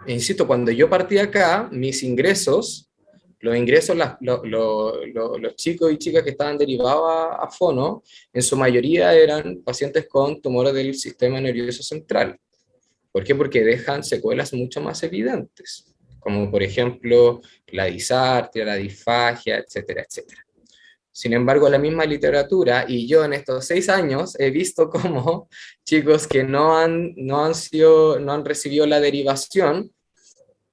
Speaker 3: insisto, cuando yo partí acá, mis ingresos, los chicos y chicas que estaban derivados a Fono, en su mayoría eran pacientes con tumores del sistema nervioso central. ¿Por qué? Porque dejan secuelas mucho más evidentes, como por ejemplo la disartria, la disfagia, etcétera, etcétera. Sin embargo, la misma literatura, y yo en estos 6 años he visto cómo chicos que no han recibido la derivación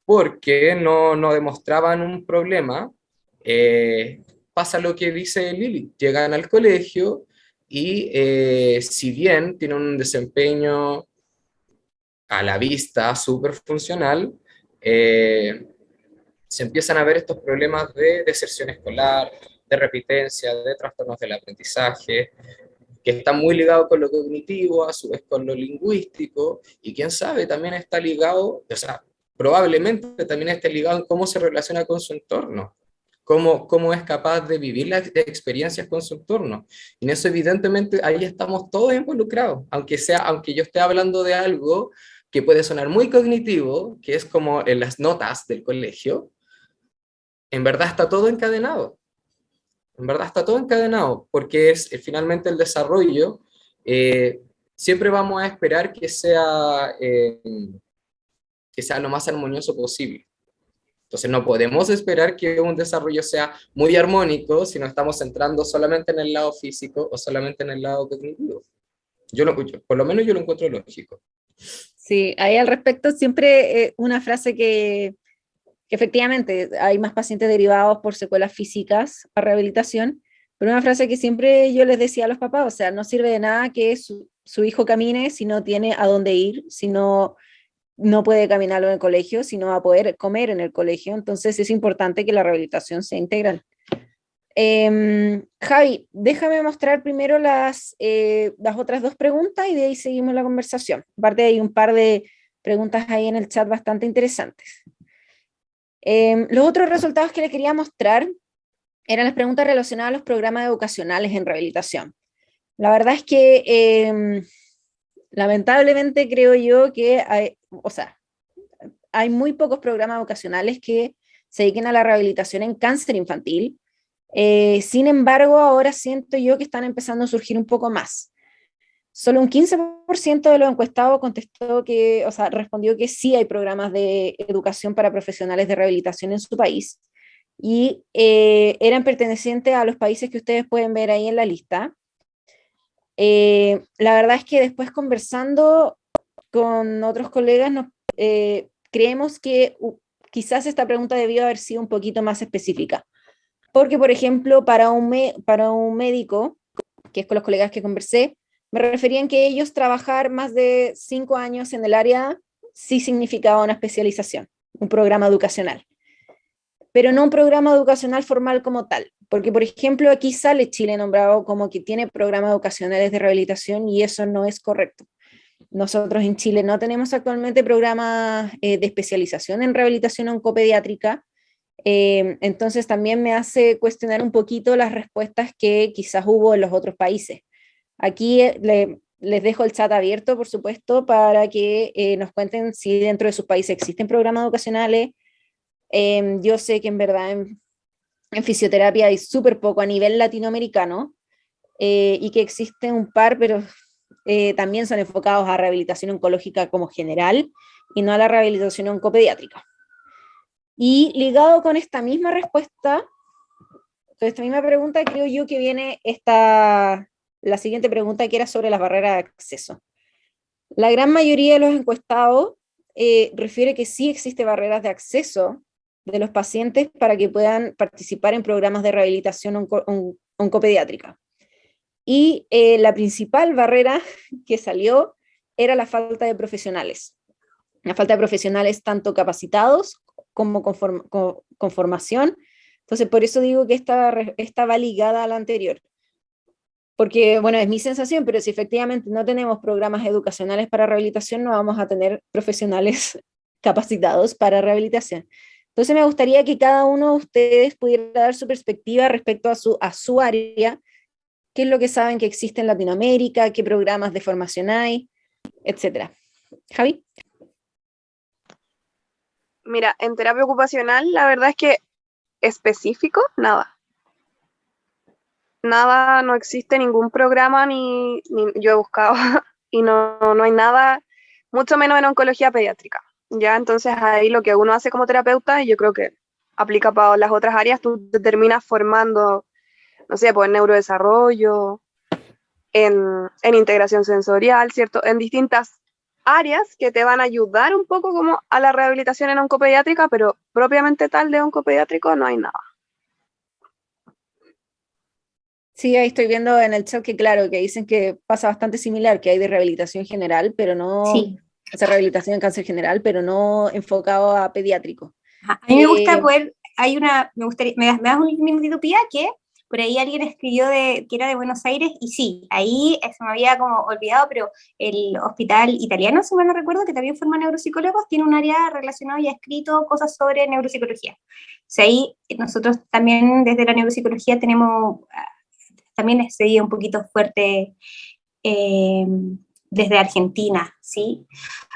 Speaker 3: porque no demostraban un problema, pasa lo que dice Lili, llegan al colegio y si bien tienen un desempeño a la vista súper funcional, se empiezan a ver estos problemas de deserción escolar, de repitencia, de trastornos del aprendizaje, que están muy ligados con lo cognitivo, a su vez con lo lingüístico, y quién sabe, también está ligado, o sea, probablemente también esté ligado en cómo se relaciona con su entorno, cómo es capaz de vivir las experiencias con su entorno. Y en eso evidentemente ahí estamos todos involucrados, aunque yo esté hablando de algo que puede sonar muy cognitivo, que es como en las notas del colegio, en verdad está todo encadenado. En verdad está todo encadenado, porque es finalmente el desarrollo. Siempre vamos a esperar que sea lo más armonioso posible. Entonces no podemos esperar que un desarrollo sea muy armónico si no estamos centrando solamente en el lado físico o solamente en el lado cognitivo. Por lo menos yo lo encuentro lógico.
Speaker 2: Sí, ahí al respecto siempre una frase que efectivamente hay más pacientes derivados por secuelas físicas a rehabilitación, pero una frase que siempre yo les decía a los papás, o sea, no sirve de nada que su hijo camine si no tiene a dónde ir, si no puede caminarlo en el colegio, si no va a poder comer en el colegio, entonces es importante que la rehabilitación sea integral. Javi, déjame mostrar primero las otras 2 preguntas y de ahí seguimos la conversación. Aparte hay un par de preguntas ahí en el chat bastante interesantes. Los otros resultados que les quería mostrar eran las preguntas relacionadas a los programas educacionales en rehabilitación. La verdad es que lamentablemente creo yo que hay muy pocos programas educacionales que se dediquen a la rehabilitación en cáncer infantil. Sin embargo, ahora siento yo que están empezando a surgir un poco más. Solo un 15% de los encuestados respondió que sí hay programas de educación para profesionales de rehabilitación en su país. y eran pertenecientes a los países que ustedes pueden ver ahí en la lista. La verdad es que después conversando con otros colegas creemos que quizás esta pregunta debió haber sido un poquito más específica. Porque, por ejemplo, para un médico, que es con los colegas que conversé, me referían que ellos trabajar más de 5 años en el área sí significaba una especialización, un programa educacional. Pero no un programa educacional formal como tal. Porque, por ejemplo, aquí sale Chile nombrado como que tiene programas educacionales de rehabilitación y eso no es correcto. Nosotros en Chile no tenemos actualmente programas de especialización en rehabilitación oncopediátrica, entonces también me hace cuestionar un poquito las respuestas que quizás hubo en los otros países. Aquí les dejo el chat abierto, por supuesto, para que nos cuenten si dentro de sus países existen programas educacionales. Yo sé que en verdad en fisioterapia hay súper poco a nivel latinoamericano y que existen un par, pero también son enfocados a rehabilitación oncológica como general y no a la rehabilitación oncopediátrica. Y ligado con esta misma respuesta, con esta misma pregunta, creo yo que viene la siguiente pregunta, que era sobre las barreras de acceso. La gran mayoría de los encuestados refiere que sí existe barreras de acceso de los pacientes para que puedan participar en programas de rehabilitación oncopediátrica. Y la principal barrera que salió era la falta de profesionales. La falta de profesionales tanto capacitados como con formación. Entonces, por eso digo que esta va ligada a la anterior. Porque, bueno, es mi sensación, pero si efectivamente no tenemos programas educacionales para rehabilitación, no vamos a tener profesionales capacitados para rehabilitación. Entonces, me gustaría que cada uno de ustedes pudiera dar su perspectiva respecto a su área, qué es lo que saben que existe en Latinoamérica, qué programas de formación hay, etcétera. Javi.
Speaker 5: Mira, en terapia ocupacional, la verdad es que específico, nada. Nada, no existe ningún programa, ni yo he buscado, y no hay nada, mucho menos en oncología pediátrica. Ya, entonces ahí lo que uno hace como terapeuta, y yo creo que aplica para las otras áreas, tú te terminas formando, no sé, pues en neurodesarrollo, en integración sensorial, ¿cierto? En distintas áreas que te van a ayudar un poco como a la rehabilitación en oncopediátrica, pero propiamente tal de oncopediátrico no hay nada.
Speaker 2: Sí, ahí estoy viendo en el chat que claro, que dicen que pasa bastante similar, que hay de rehabilitación general, pero no,
Speaker 6: Sí.
Speaker 2: o sea, rehabilitación en cáncer general, pero no enfocado a pediátrico.
Speaker 6: A mí me gusta poder, me gustaría, me das un minutito, Pía, que por ahí alguien escribió que era de Buenos Aires, y sí, ahí se me había como olvidado, pero el hospital italiano, si mal no recuerdo, que también forma neuropsicólogos, tiene un área relacionada y ha escrito cosas sobre neuropsicología. O sea, ahí nosotros también desde la neuropsicología tenemos, también se dio un poquito fuerte desde Argentina, ¿sí?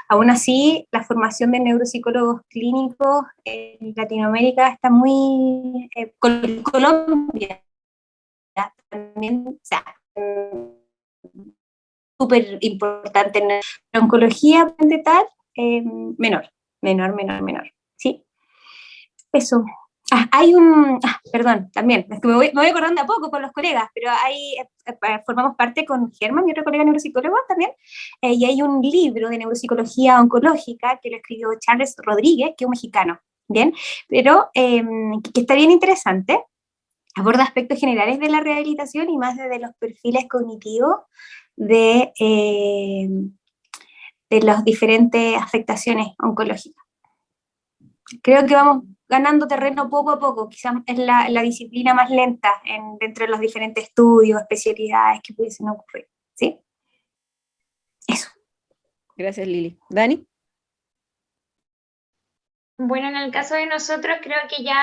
Speaker 6: Aún así, la formación de neuropsicólogos clínicos en Latinoamérica está muy... Colombia también, o sea, súper importante en la oncología de tal, menor, ¿sí? Eso. Perdón, también, es que me voy acordando a poco con los colegas, pero ahí formamos parte con Germán, mi otro colega neuropsicólogo también, y hay un libro de neuropsicología oncológica que lo escribió Charles Rodríguez, que es un mexicano, ¿bien? Pero que está bien interesante, aborda aspectos generales de la rehabilitación y más desde los perfiles cognitivos de las diferentes afectaciones oncológicas. Creo que vamos ganando terreno poco a poco, quizás es la disciplina más lenta dentro de los diferentes estudios, especialidades que pudiesen ocurrir, ¿sí? Eso.
Speaker 2: Gracias, Lili. ¿Dani?
Speaker 4: Bueno, en el caso de nosotros creo que ya,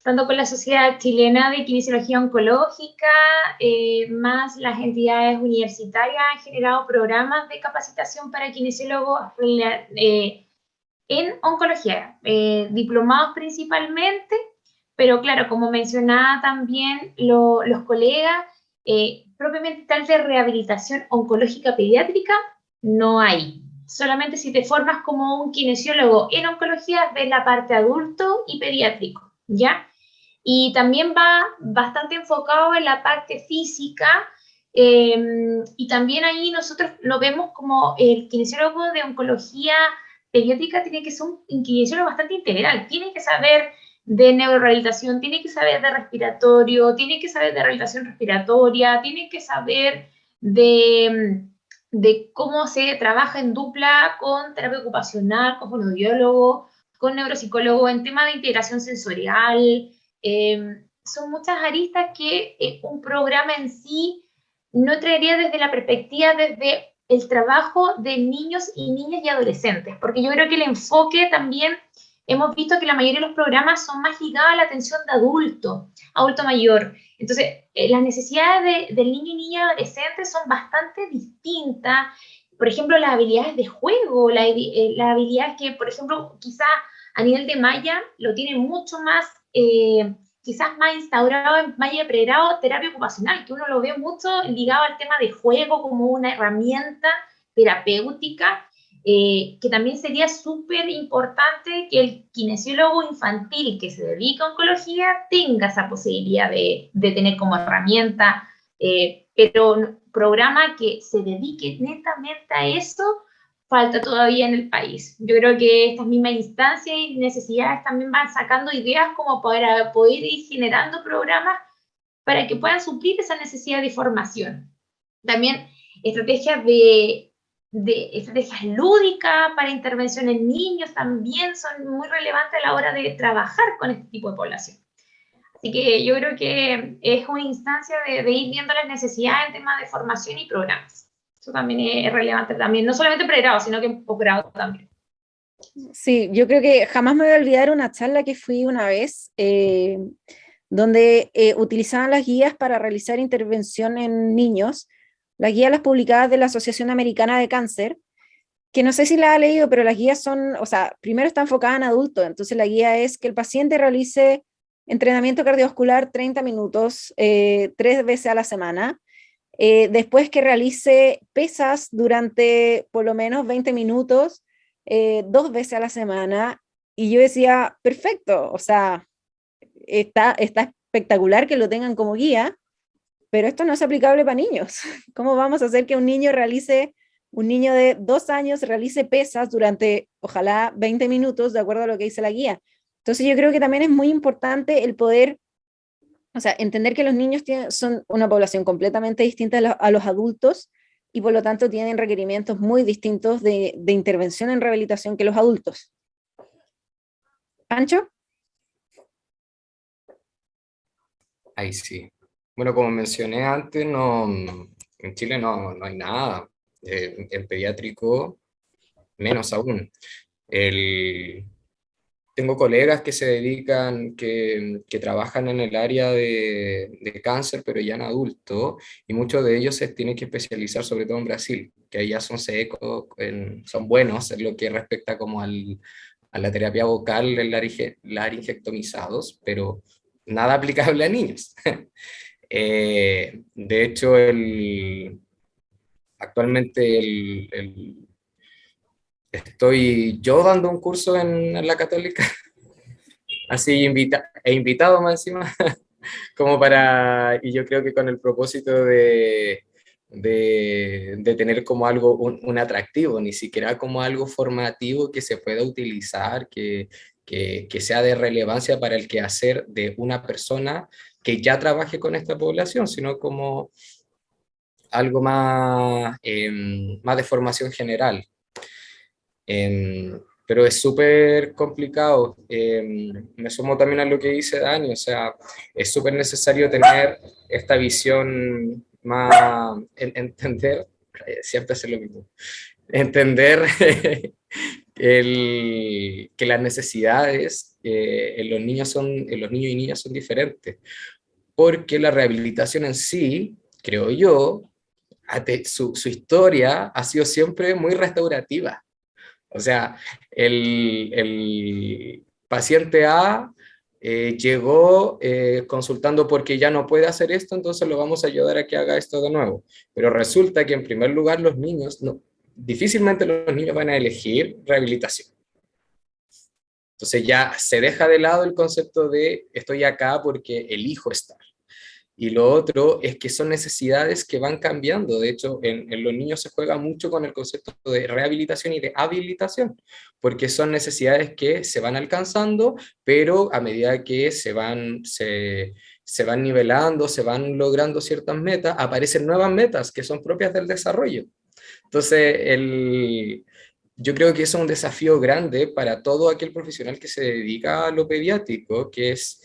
Speaker 4: tanto con la Sociedad Chilena de Kinesiología Oncológica, más las entidades universitarias han generado programas de capacitación para kinesiólogos en oncología, diplomados principalmente, pero claro, como mencionaba también los colegas, propiamente tal de rehabilitación oncológica pediátrica, no hay. solamente si te formas como un kinesiólogo en oncología, ves la parte adulto y pediátrico, ¿ya? Y también va bastante enfocado en la parte física, y también ahí nosotros lo vemos como el kinesiólogo de oncología pediátrica tiene que ser un kinesiólogo bastante integral, tiene que saber de neurorehabilitación, tiene que saber de respiratorio, tiene que saber de rehabilitación respiratoria, tiene que saber de cómo se trabaja en dupla con terapia ocupacional, con fonoaudiólogo, con neuropsicólogo, en tema de integración sensorial. Son muchas aristas que un programa en sí no traería desde la perspectiva, desde el trabajo de niños y niñas y adolescentes, porque yo creo que el enfoque también, hemos visto que la mayoría de los programas son más ligados a la atención de adulto mayor. Entonces, las necesidades del niño y niña adolescentes son bastante distintas. Por ejemplo, las habilidades de juego, las habilidades que, por ejemplo, quizás a nivel de malla lo tienen mucho más, quizás más instaurado en malla de pregrado, terapia ocupacional, que uno lo ve mucho ligado al tema de juego como una herramienta terapéutica, que también sería súper importante que el kinesiólogo infantil que se dedica a oncología tenga esa posibilidad de tener como herramienta, pero un programa que se dedique netamente a eso falta todavía en el país. Yo creo que estas mismas instancias y necesidades también van sacando ideas como para poder ir generando programas para que puedan suplir esa necesidad de formación. También estrategias estrategias lúdicas para intervención en niños también son muy relevantes a la hora de trabajar con este tipo de población. Así que yo creo que es una instancia de ir viendo las necesidades en temas de formación y programas. Eso también es relevante también, no solamente pregrado, sino que en posgrado también.
Speaker 2: Sí, yo creo que jamás me voy a olvidar una charla que fui una vez, donde utilizaban las guías para realizar intervención en niños. Las guías las publicadas de la Asociación Americana de Cáncer, que no sé si la ha leído, pero las guías son, o sea, primero está enfocada en adultos, entonces la guía es que el paciente realice entrenamiento cardiovascular 30 minutos, 3 veces a la semana, después que realice pesas durante por lo menos 20 minutos, 2 veces a la semana, y yo decía, perfecto, o sea, está espectacular que lo tengan como guía, pero esto no es aplicable para niños. ¿Cómo vamos a hacer que un niño de 2 años realice pesas durante, ojalá, 20 minutos, de acuerdo a lo que dice la guía? Entonces yo creo que también es muy importante el poder, o sea, entender que los niños son una población completamente distinta a los adultos y por lo tanto tienen requerimientos muy distintos de intervención en rehabilitación que los adultos. ¿Pancho?
Speaker 3: Ahí sí. Bueno, como mencioné antes, no, en Chile no hay nada. En pediátrico, menos aún. Tengo colegas que se dedican, que trabajan en el área de cáncer, pero ya en adulto, y muchos de ellos se tienen que especializar, sobre todo en Brasil, que allá son secos, son buenos en lo que respecta como a la terapia vocal en laringectomizados, pero nada aplicable a niños. De hecho, actualmente estoy yo dando un curso en la Católica, así invitado más encima, como y yo creo que con el propósito de tener como algo, un atractivo, ni siquiera como algo formativo que se pueda utilizar, que sea de relevancia para el quehacer de una persona que ya trabaje con esta población, sino como algo más de formación general. Pero es súper complicado. Me sumo también a lo que dice Dani, o sea, es súper necesario tener esta visión más, entender, siempre es lo mismo, entender que las necesidades en los niños y niñas son diferentes, porque la rehabilitación en sí, creo yo, su historia ha sido siempre muy restaurativa. O sea, el paciente A llegó consultando porque ya no puede hacer esto, entonces lo vamos a ayudar a que haga esto de nuevo. Pero resulta que en primer lugar los niños difícilmente los niños van a elegir rehabilitación. Entonces ya se deja de lado el concepto de estoy acá porque elijo estar. Y lo otro es que son necesidades que van cambiando. De hecho, en los niños se juega mucho con el concepto de rehabilitación y de habilitación, porque son necesidades que se van alcanzando, pero a medida que se van nivelando, se van logrando ciertas metas, aparecen nuevas metas que son propias del desarrollo. Entonces, yo creo que eso es un desafío grande para todo aquel profesional que se dedica a lo pediátrico, que es,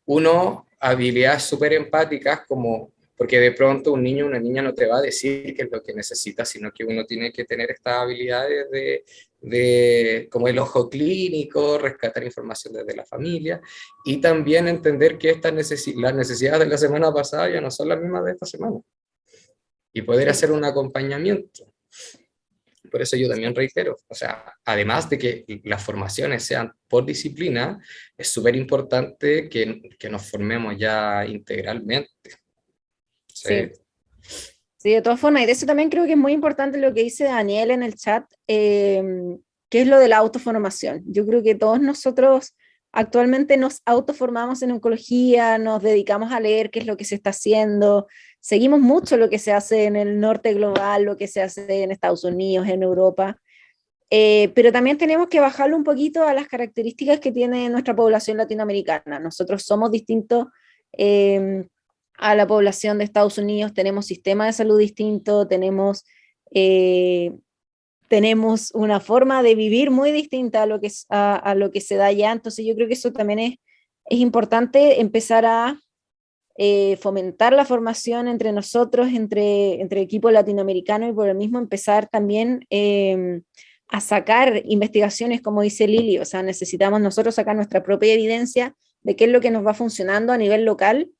Speaker 3: uno, habilidades súper empáticas, como, porque de pronto un niño o una niña no te va a decir qué es lo que necesita, sino que uno tiene que tener estas habilidades como el ojo clínico, rescatar información desde la familia, y también entender que las necesidades de la semana pasada ya no son las mismas de esta semana, y poder hacer un acompañamiento. Por eso yo también reitero, o sea, además de que las formaciones sean por disciplina, es súper importante que nos formemos ya integralmente.
Speaker 2: Sí. Sí, de todas formas, y de eso también creo que es muy importante lo que dice Daniel en el chat, que es lo de la autoformación. Yo creo que todos nosotros actualmente nos autoformamos en oncología, nos dedicamos a leer qué es lo que se está haciendo, seguimos mucho lo que se hace en el norte global, lo que se hace en Estados Unidos, en Europa, pero también tenemos que bajarlo un poquito a las características que tiene nuestra población latinoamericana. Nosotros somos distintos a la población de Estados Unidos, tenemos sistema de salud distinto, tenemos una forma de vivir muy distinta a lo que se da allá. Entonces yo creo que eso también es importante empezar a fomentar la formación entre nosotros, entre equipo latinoamericano, y por el mismo empezar también a sacar investigaciones, como dice Lili. O sea, necesitamos nosotros sacar nuestra propia evidencia de qué es lo que nos va funcionando a nivel local,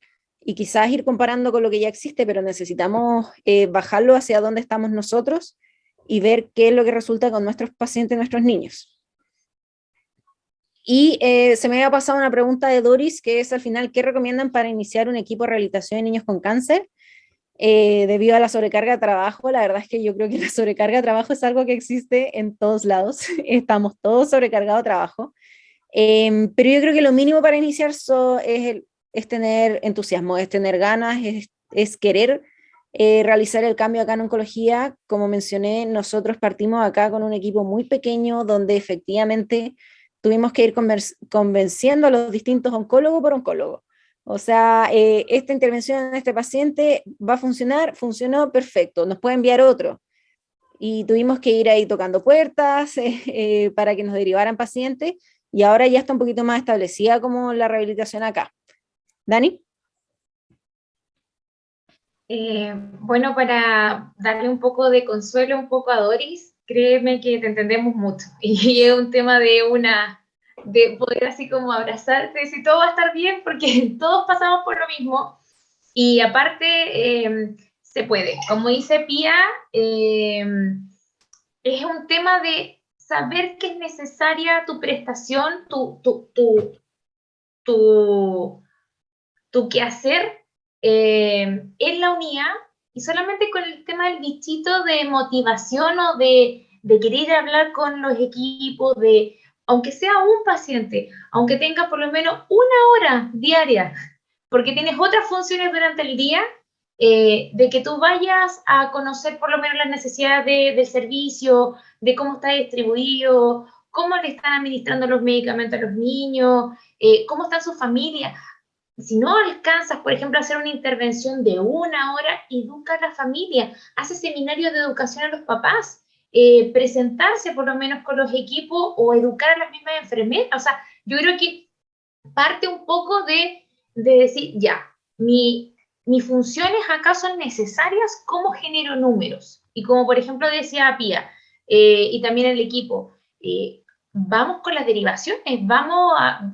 Speaker 2: y quizás ir comparando con lo que ya existe, pero necesitamos bajarlo hacia dónde estamos nosotros y ver qué es lo que resulta con nuestros pacientes, nuestros niños. Y se me había pasado una pregunta de Doris, que es al final, ¿qué recomiendan para iniciar un equipo de rehabilitación de niños con cáncer? Debido a la sobrecarga de trabajo, la verdad es que yo creo que la sobrecarga de trabajo es algo que existe en todos lados, estamos todos sobrecargados de trabajo, pero yo creo que lo mínimo para iniciar es tener entusiasmo, es tener ganas, es querer realizar el cambio acá en oncología. Como mencioné, nosotros partimos acá con un equipo muy pequeño, donde efectivamente tuvimos que ir convenciendo a los distintos oncólogos por oncólogo. O sea, esta intervención en este paciente va a funcionar, funcionó, perfecto, nos puede enviar otro. Y tuvimos que ir ahí tocando puertas para que nos derivaran pacientes, y ahora ya está un poquito más establecida como la rehabilitación acá. ¿Dani?
Speaker 4: Bueno, para darle un poco de consuelo un poco a Doris, créeme que te entendemos mucho. Y es un tema de poder así como abrazarte, decir todo va a estar bien, porque todos pasamos por lo mismo. Y aparte, se puede. Como dice Pía, es un tema de saber que es necesaria tu prestación, tu quehacer en la unidad, y solamente con el tema del bichito de motivación o de querer hablar con los equipos, aunque sea un paciente, aunque tenga por lo menos 1 hora diaria, porque tienes otras funciones durante el día, de que tú vayas a conocer por lo menos las necesidades del servicio, de cómo está distribuido, cómo le están administrando los medicamentos a los niños, cómo están sus familias. Si no alcanzas, por ejemplo, a hacer una intervención de 1 hora, educa a la familia, hace seminarios de educación a los papás, presentarse por lo menos con los equipos o educar a las mismas enfermeras. O sea, yo creo que parte un poco de decir, ya, mis funciones acá son necesarias, ¿cómo genero números? Y como por ejemplo decía Pía, y también el equipo, vamos con las derivaciones,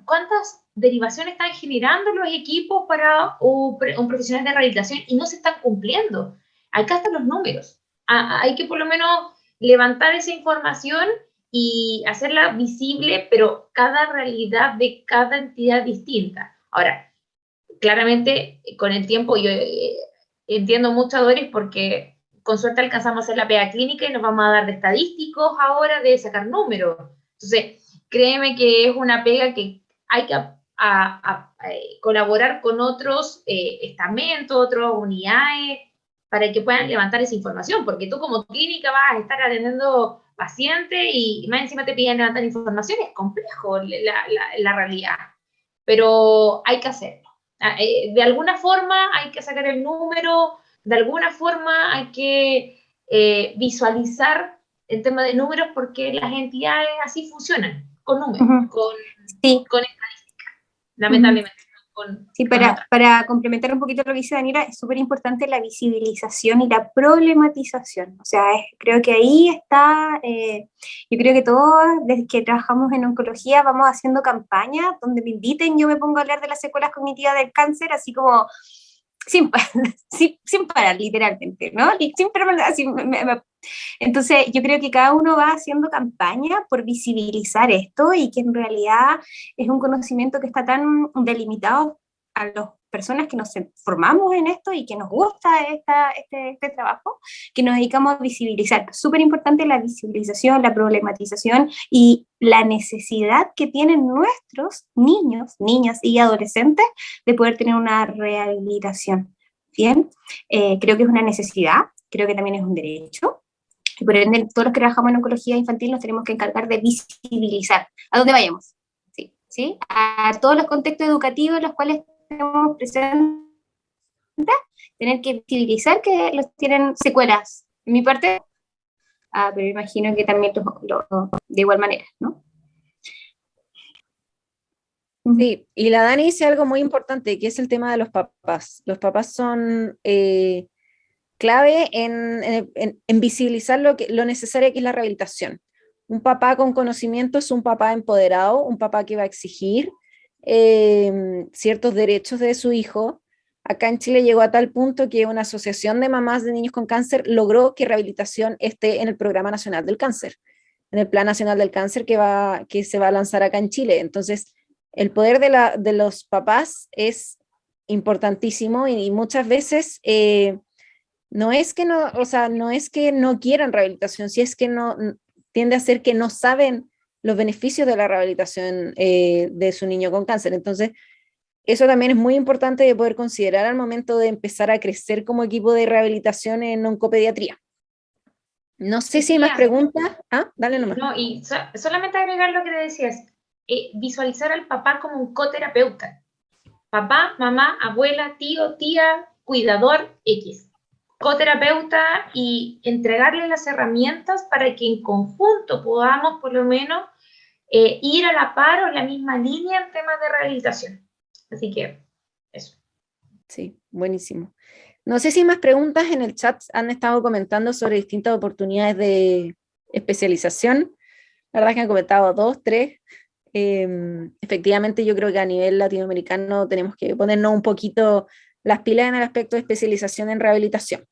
Speaker 4: ¿cuántas derivaciones están generando los equipos para un profesional de rehabilitación y no se están cumpliendo? Acá están los números. Hay que por lo menos levantar esa información y hacerla visible, pero cada realidad de cada entidad distinta. Ahora, claramente, con el tiempo yo entiendo mucho a Doris, porque con suerte alcanzamos a hacer la pega clínica y nos vamos a dar de estadísticos ahora, de sacar números. Entonces, créeme que es una pega que hay que colaborar con otros estamentos, otras unidades, para que puedan levantar esa información, porque tú como clínica vas a estar atendiendo pacientes y más encima te piden levantar información, es complejo la realidad, pero hay que hacerlo. De alguna forma hay que sacar el número, de alguna forma hay que visualizar el tema de números, porque las entidades así funcionan, con números, con estadísticas, lamentablemente.
Speaker 6: Sí, para complementar un poquito lo que dice Daniela, es súper importante la visibilización y la problematización. O sea, creo que ahí está, yo creo que todos, desde que trabajamos en oncología, vamos haciendo campañas donde me inviten, yo me pongo a hablar de las secuelas cognitivas del cáncer, así como sin parar, literalmente, ¿no? Entonces, yo creo que cada uno va haciendo campaña por visibilizar esto y que en realidad es un conocimiento que está tan delimitado a las personas que nos formamos en esto y que nos gusta este trabajo, que nos dedicamos a visibilizar. Súper importante la visibilización, la problematización y la necesidad que tienen nuestros niños, niñas y adolescentes de poder tener una rehabilitación. Bien, creo que es una necesidad, creo que también es un derecho. Y por ende, todos los que trabajamos en oncología infantil nos tenemos que encargar de visibilizar a dónde vayamos, ¿sí? A todos los contextos educativos en los cuales estamos presentes, tener que visibilizar que los tienen secuelas. En mi parte, pero imagino que también de igual manera, ¿no?
Speaker 2: Sí, y la Dani dice algo muy importante, que es el tema de los papás. Los papás son clave en visibilizar lo necesario que es la rehabilitación. Un papá con conocimiento es un papá empoderado, un papá que va a exigir ciertos derechos de su hijo. Acá en Chile llegó a tal punto que una asociación de mamás de niños con cáncer logró que rehabilitación esté en el Programa Nacional del Cáncer, en el Plan Nacional del Cáncer que se va a lanzar acá en Chile. Entonces, el poder de los papás es importantísimo y muchas veces no es que no, o sea, no es que no quieran rehabilitación, si es que no tiende a ser que no saben los beneficios de la rehabilitación de su niño con cáncer. Entonces, eso también es muy importante de poder considerar al momento de empezar a crecer como equipo de rehabilitación en oncopediatría. No sé si hay más preguntas. Dale nomás.
Speaker 4: No, y solamente agregar lo que te decías, visualizar al papá como un coterapeuta. Papá, mamá, abuela, tío, tía, cuidador, X. Coterapeuta, y entregarle las herramientas para que en conjunto podamos por lo menos ir a la par o en la misma línea en temas de rehabilitación. Así que eso.
Speaker 2: Sí, buenísimo. No sé si hay más preguntas. En el chat han estado comentando sobre distintas oportunidades de especialización. La verdad es que han comentado 2, 3. Efectivamente, yo creo que a nivel latinoamericano tenemos que ponernos un poquito las pilas en el aspecto de especialización en rehabilitación.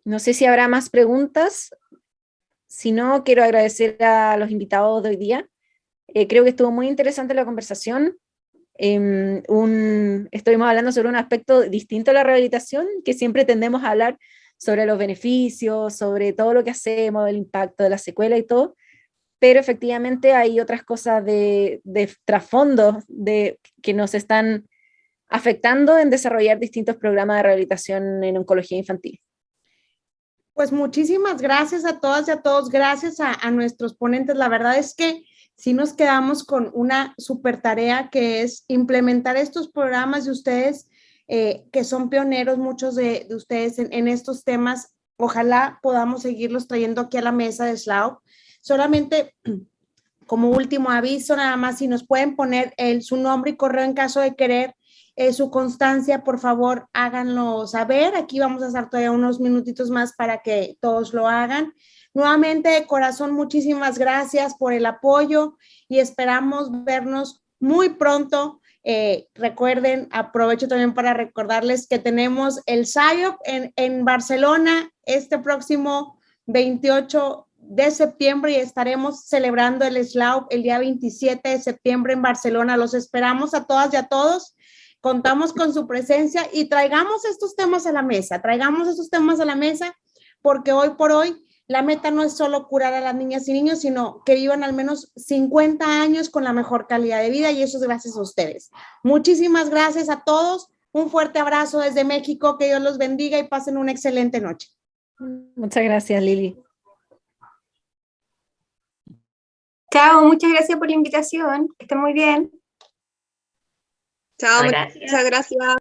Speaker 2: No sé si habrá más preguntas. Si no, quiero agradecer a los invitados de hoy día. Creo que estuvo muy interesante la conversación. Estuvimos hablando sobre un aspecto distinto a la rehabilitación, que siempre tendemos a hablar sobre los beneficios, sobre todo lo que hacemos, el impacto de la secuela y todo, pero efectivamente hay otras cosas de trasfondo que nos están afectando en desarrollar distintos programas de rehabilitación en oncología infantil.
Speaker 1: Pues muchísimas gracias a todas y a todos, gracias a nuestros ponentes. La verdad es que sí nos quedamos con una súper tarea, que es implementar estos programas de ustedes, que son pioneros, muchos de ustedes en estos temas. Ojalá podamos seguirlos trayendo aquí a la mesa de SLAU. Solamente como último aviso, nada más, si nos pueden poner su nombre y correo en caso de querer, su constancia, por favor, háganlo saber. Aquí vamos a estar todavía unos minutitos más para que todos lo hagan. Nuevamente, de corazón, muchísimas gracias por el apoyo y esperamos vernos muy pronto. Recuerden, aprovecho también para recordarles que tenemos el SIOP en Barcelona este próximo 28 de septiembre y estaremos celebrando el SLAUP el día 27 de septiembre en Barcelona. Los esperamos a todas y a todos. contamos con su presencia y traigamos estos temas a la mesa, porque hoy por hoy la meta no es solo curar a las niñas y niños, sino que vivan al menos 50 años con la mejor calidad de vida, y eso es gracias a ustedes. Muchísimas gracias a todos, un fuerte abrazo desde México, que Dios los bendiga y pasen una excelente noche.
Speaker 2: Muchas gracias, Lili.
Speaker 6: Chao, muchas gracias por la invitación. Que estén muy bien.
Speaker 5: Chao,
Speaker 4: Gracias.
Speaker 5: muchas gracias.